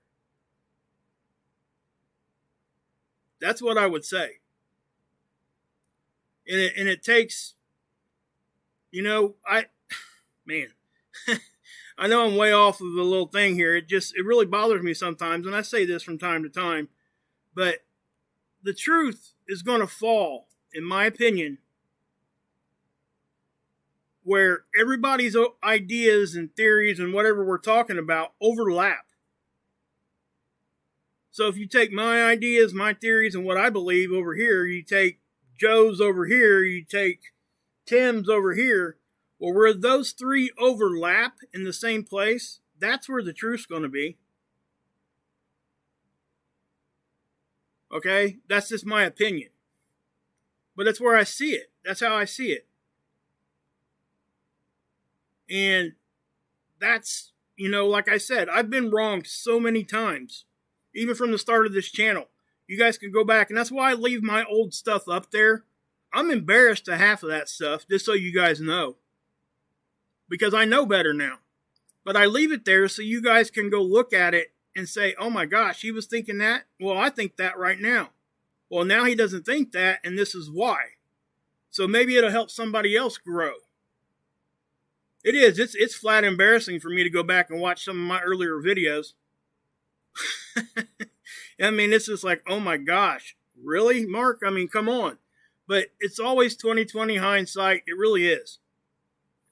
That's what I would say. And it takes, I know I'm way off of the little thing here. It really bothers me sometimes, and I say this from time to time, but the truth is going to fall, in my opinion, where everybody's ideas and theories and whatever we're talking about overlap. So if you take my ideas, my theories, and what I believe over here, you take Joe's over here, you take Tim's over here, well, where those three overlap in the same place, that's where the truth's going to be. Okay? That's just my opinion. But that's where I see it. That's how I see it. And that's, like I said, I've been wrong so many times, even from the start of this channel. You guys can go back, and that's why I leave my old stuff up there. I'm embarrassed to half of that stuff, just so you guys know. Because I know better now. But I leave it there so you guys can go look at it and say, oh my gosh, he was thinking that? Well, I think that right now. Well, now he doesn't think that, and this is why. So maybe it'll help somebody else grow. It is. It's flat embarrassing for me to go back and watch some of my earlier videos. I mean, it's just like, oh my gosh, really, Mark? I mean, come on. But it's always 20/20 hindsight. It really is.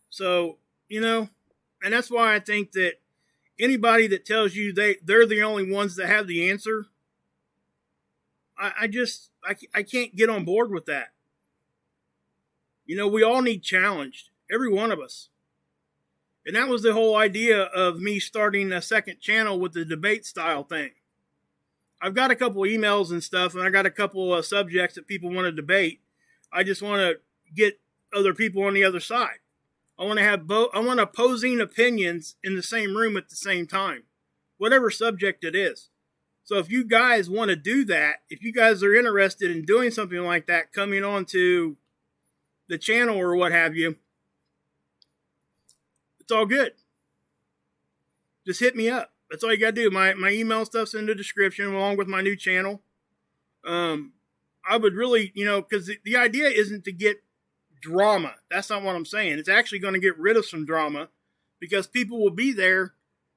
So, and that's why I think that anybody that tells you they're the only ones that have the answer, I can't get on board with that. We all need challenged. Every one of us. And that was the whole idea of me starting a second channel with the debate style thing. I've got a couple emails and stuff, and I got a couple of subjects that people want to debate. I just want to get other people on the other side. I want to have I want opposing opinions in the same room at the same time, whatever subject it is. So if you guys want to do that, if you guys are interested in doing something like that, coming on to the channel or what have you, it's all good. Just hit me up. That's all you got to do. My email stuff's in the description along with my new channel. I would really, because the idea isn't to get drama. That's not what I'm saying. It's actually going to get rid of some drama because people will be there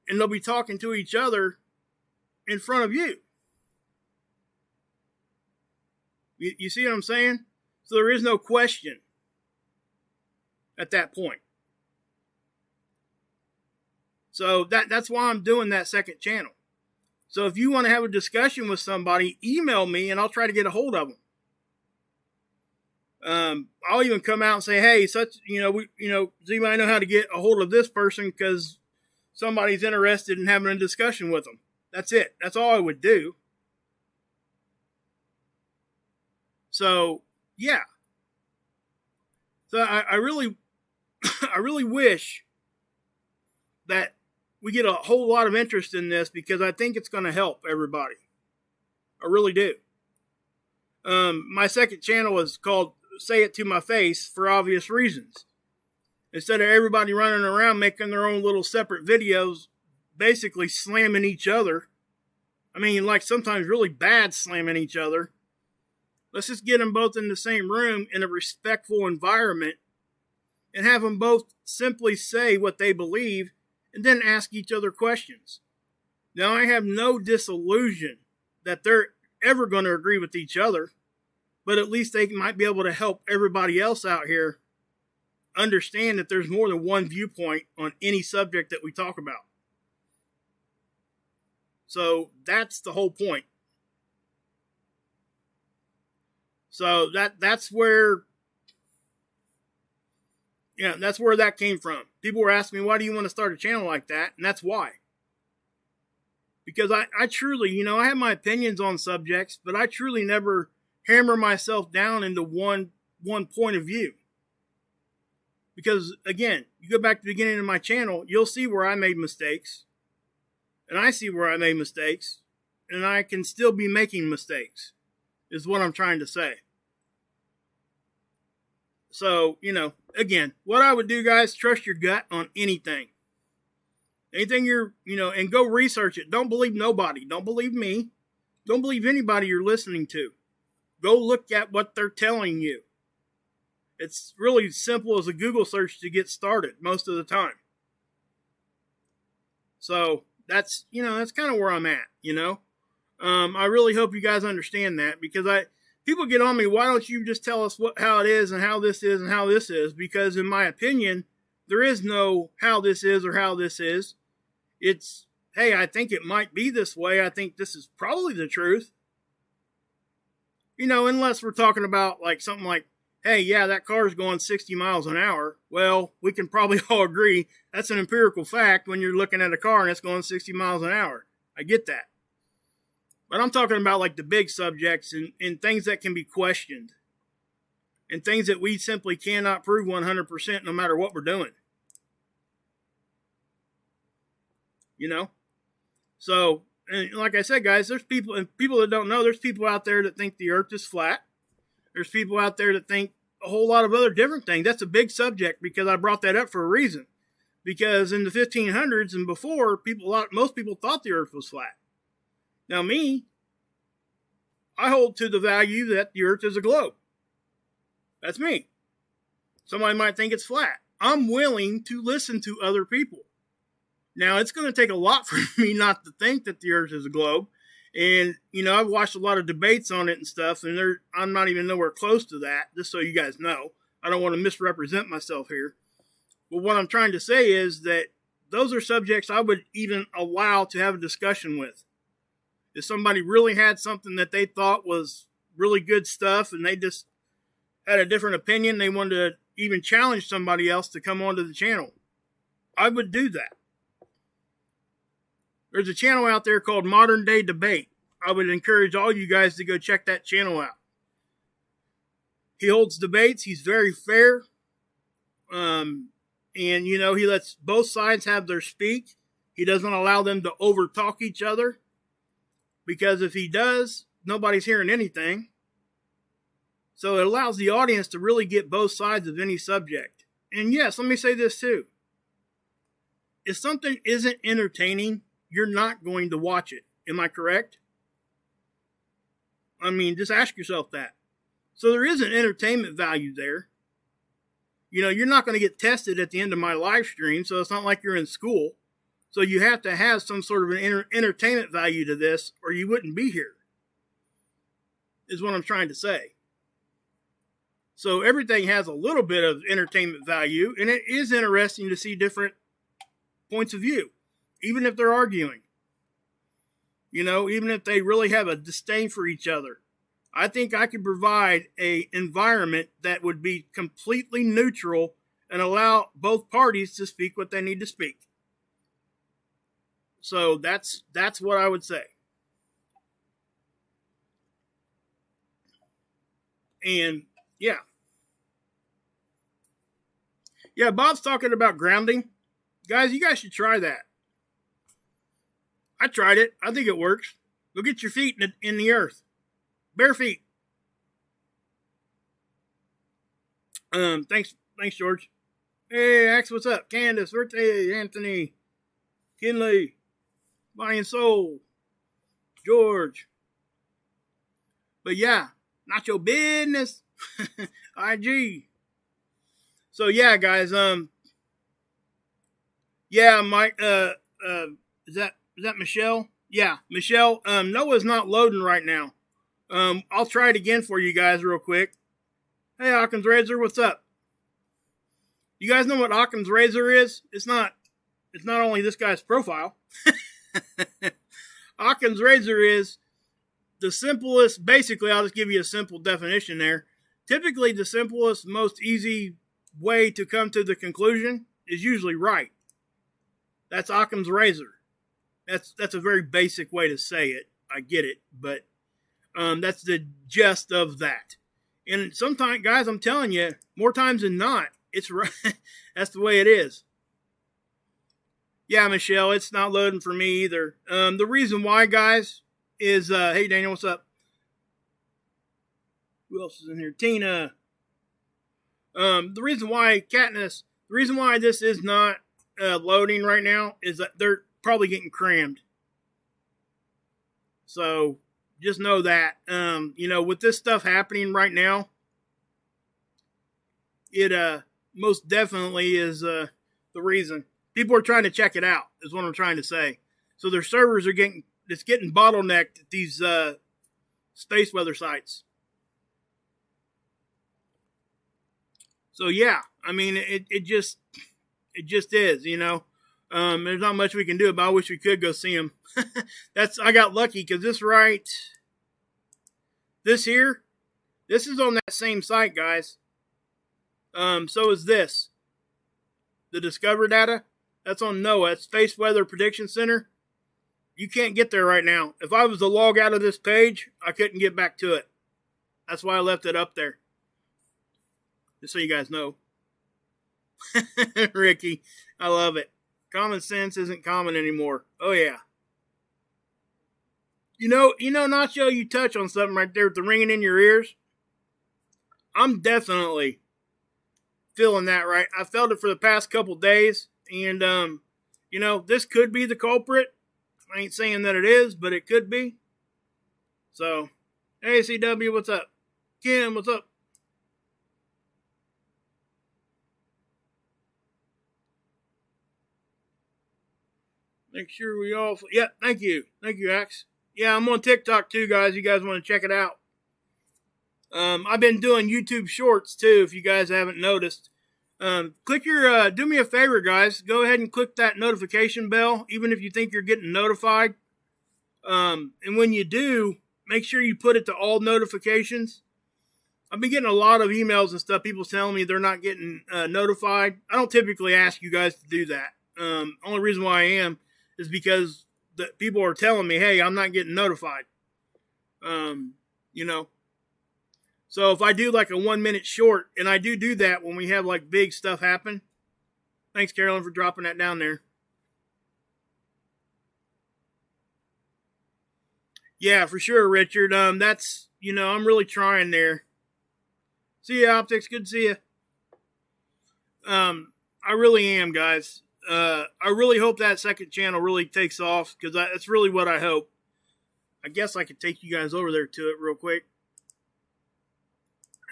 and they'll be talking to each other in front of you. You see what I'm saying? So there is no question at that point. So that's why I'm doing that second channel. So if you want to have a discussion with somebody, email me and I'll try to get a hold of them. I'll even come out and say, hey, does anybody know how to get a hold of this person because somebody's interested in having a discussion with them? That's it. That's all I would do. So, yeah. So I really wish that we get a whole lot of interest in this because I think it's going to help everybody. I really do. My second channel is called Say It to My Face for obvious reasons. Instead of everybody running around making their own little separate videos, basically slamming each other. I mean, like sometimes really bad slamming each other. Let's just get them both in the same room in a respectful environment and have them both simply say what they believe and then ask each other questions. Now, I have no disillusion that they're ever going to agree with each other, but at least they might be able to help everybody else out here understand that there's more than one viewpoint on any subject that we talk about. So that's the whole point. So that's where that's where that came from. People were asking me, why do you want to start a channel like that? And that's why. Because I truly, I have my opinions on subjects, but I truly never hammer myself down into one point of view. Because, again, you go back to the beginning of my channel, you'll see where I made mistakes. And I see where I made mistakes. And I can still be making mistakes, is what I'm trying to say. So, again, what I would do, guys, trust your gut on anything. Anything and go research it. Don't believe nobody. Don't believe me. Don't believe anybody you're listening to. Go look at what they're telling you. It's really simple as a Google search to get started most of the time. So that's kind of where I'm at, I really hope you guys understand that, because people get on me, why don't you just tell us how it is and how this is and how this is? Because in my opinion, there is no how this is or how this is. It's, hey, I think it might be this way. I think this is probably the truth. Unless we're talking about like something like, hey, yeah, that car is going 60 miles an hour. Well, we can probably all agree that's an empirical fact when you're looking at a car and it's going 60 miles an hour. I get that. But I'm talking about like the big subjects and things that can be questioned and things that we simply cannot prove 100% no matter what we're doing. So, and like I said, guys, there's people that don't know, there's people out there that think the earth is flat. There's people out there that think a whole lot of other different things. That's a big subject because I brought that up for a reason. Because in the 1500s and before, most people thought the earth was flat. Now me, I hold to the value that the earth is a globe. That's me. Somebody might think it's flat. I'm willing to listen to other people. Now, it's going to take a lot for me not to think that the earth is a globe. And, I've watched a lot of debates on it and stuff, and I'm not even nowhere close to that, just so you guys know. I don't want to misrepresent myself here. But what I'm trying to say is that those are subjects I would even allow to have a discussion with. If somebody really had something that they thought was really good stuff and they just had a different opinion, they wanted to even challenge somebody else to come onto the channel, I would do that. There's a channel out there called Modern Day Debate. I would encourage all you guys to go check that channel out. He holds debates. He's very fair. And, he lets both sides have their speak. He doesn't allow them to overtalk each other. Because if he does, nobody's hearing anything. So it allows the audience to really get both sides of any subject. And yes, let me say this too. If something isn't entertaining, you're not going to watch it. Am I correct? I mean, just ask yourself that. So there is an entertainment value there. You're not going to get tested at the end of my live stream, so it's not like you're in school. So you have to have some sort of an entertainment value to this, or you wouldn't be here, is what I'm trying to say. So everything has a little bit of entertainment value, and it is interesting to see different points of view. Even if they're arguing, even if they really have a disdain for each other, I think I could provide an environment that would be completely neutral and allow both parties to speak what they need to speak. So that's what I would say. And yeah, Bob's talking about grounding. Guys, you guys should try that. I tried it. I think it works. Go get your feet in the earth. Bare feet. Thanks, George. Hey, Axe, what's up? Candace, Verte, Anthony, Kinley, Body and Soul, George. But yeah, not your business. IG. So yeah, guys. Yeah, Mike. Is that Michelle? Yeah, Michelle. Noah's not loading right now. I'll try it again for you guys real quick. Hey, Occam's Razor, what's up? You guys know what Occam's Razor is? It's not only this guy's profile. Occam's Razor is the simplest, basically, I'll just give you a simple definition there. Typically, the simplest, most easy way to come to the conclusion is usually right. That's Occam's Razor. That's a very basic way to say it. I get it, but that's the gist of that. And sometimes, guys, I'm telling you, more times than not, it's right. That's the way it is. Yeah, Michelle, it's not loading for me either. The reason why, guys, is hey, Daniel, what's up? Who else is in here? Tina. The reason why, Katniss, the reason why this is not loading right now is that they're probably getting crammed. So just know that, with this stuff happening right now, it most definitely is the reason. People are trying to check it out, is what I'm trying to say. So their servers are getting bottlenecked at these space weather sites. So yeah, I mean, it just is, you know. There's not much we can do about it. I wish we could go see them. I got lucky because this here, this is on that same site, guys. So is this. The Discover data, that's on NOAA. It's Space Weather Prediction Center. You can't get there right now. If I was to log out of this page, I couldn't get back to it. That's why I left it up there. Just so you guys know. Ricky, I love it. Common sense isn't common anymore. Oh, yeah. You know, Nacho, you touch on something right there with the ringing in your ears. I'm definitely feeling that, right? I felt it for the past couple days. And, you know, this could be the culprit. I ain't saying that it is, but it could be. So, hey, CW, what's up? Kim, what's up? Make sure we all... Yeah, thank you. Thank you, Axe. Yeah, I'm on TikTok too, guys. You guys want to check it out. I've been doing YouTube Shorts too, if you guys haven't noticed. Click your... do me a favor, guys. Go ahead and click that notification bell, even if you think you're getting notified. And when you do, make sure you put it to all notifications. I've been getting a lot of emails and stuff. People telling me they're not getting notified. I don't typically ask you guys to do that. Only reason why I am is because the people are telling me, hey, I'm not getting notified. You know. So if I do like a 1-minute short, and I do that when we have like big stuff happen. Thanks, Carolyn, for dropping that down there. Yeah, for sure, Richard. That's, you know, I'm really trying there. See ya, Optics. Good to see you. I really am, guys. I really hope that second channel really takes off, because that's really what I hope. I guess I could take you guys over there to it real quick.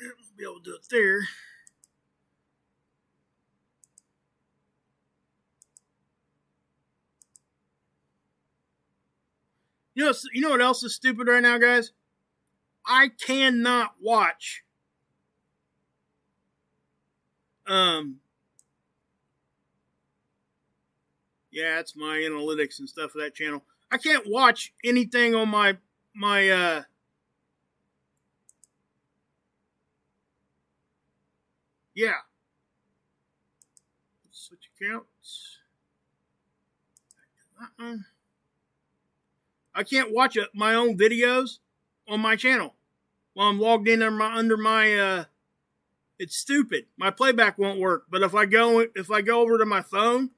I'll be able to do it there. You know what else is stupid right now, guys? I cannot watch yeah, it's my analytics and stuff for that channel. I can't watch anything on my yeah. Switch accounts. I can't watch my own videos on my channel while I'm logged in under my it's stupid. My playback won't work. But if I go over to my phone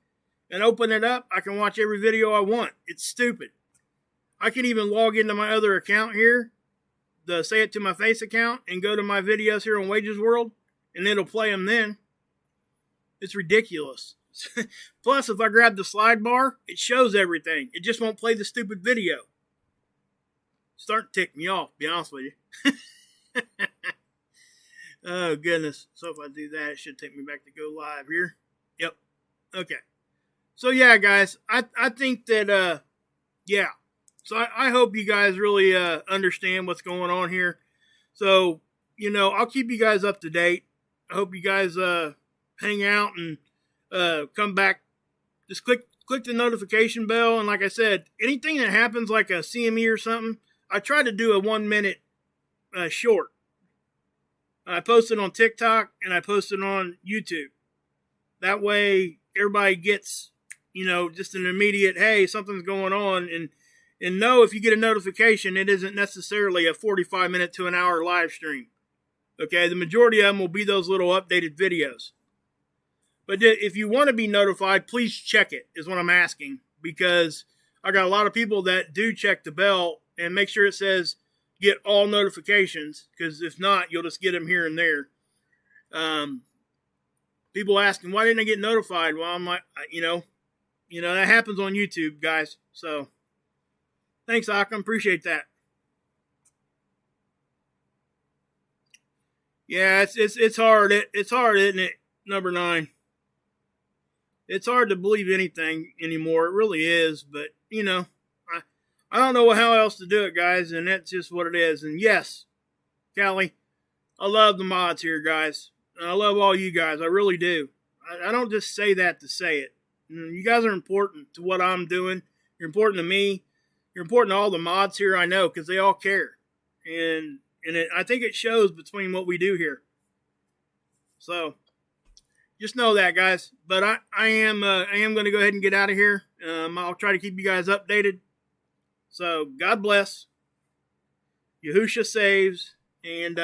and open it up, I can watch every video I want. It's stupid. I can even log into my other account here, the Say It to My Face account, and go to my videos here on Wages World, and it'll play them then. It's ridiculous. Plus, if I grab the slide bar, it shows everything. It just won't play the stupid video. Starting to tick me off, to be honest with you. Oh, goodness. So if I do that, it should take me back to go live here. Yep. Okay. So, yeah, guys, I think that, yeah. So I hope you guys really understand what's going on here. So, you know, I'll keep you guys up to date. I hope you guys hang out and come back. Just click the notification bell. And like I said, anything that happens like a CME or something, I try to do a 1-minute short. I post it on TikTok and I post it on YouTube. That way everybody gets, you know, just an immediate, hey, something's going on. And know if you get a notification, it isn't necessarily a 45-minute to an hour live stream. Okay, the majority of them will be those little updated videos. But if you want to be notified, please check it, is what I'm asking. Because I got a lot of people that do check the bell and make sure it says get all notifications. Because if not, you'll just get them here and there. People asking, why didn't I get notified? Well, I'm like, you know, that happens on YouTube, guys. So, thanks, Akam. Appreciate that. Yeah, it's hard. It's hard, isn't it? Number 9. It's hard to believe anything anymore. It really is. But, you know, I don't know how else to do it, guys, and that's just what it is. And yes, Callie, I love the mods here, guys. I love all you guys. I really do. I don't just say that to say it. You guys are important to what I'm doing. You're important to me. You're important to all the mods here, I know, because they all care. And I think it shows between what we do here. So just know that, guys. But I am going to go ahead and get out of here. I'll try to keep you guys updated. So God bless. Yahusha saves. And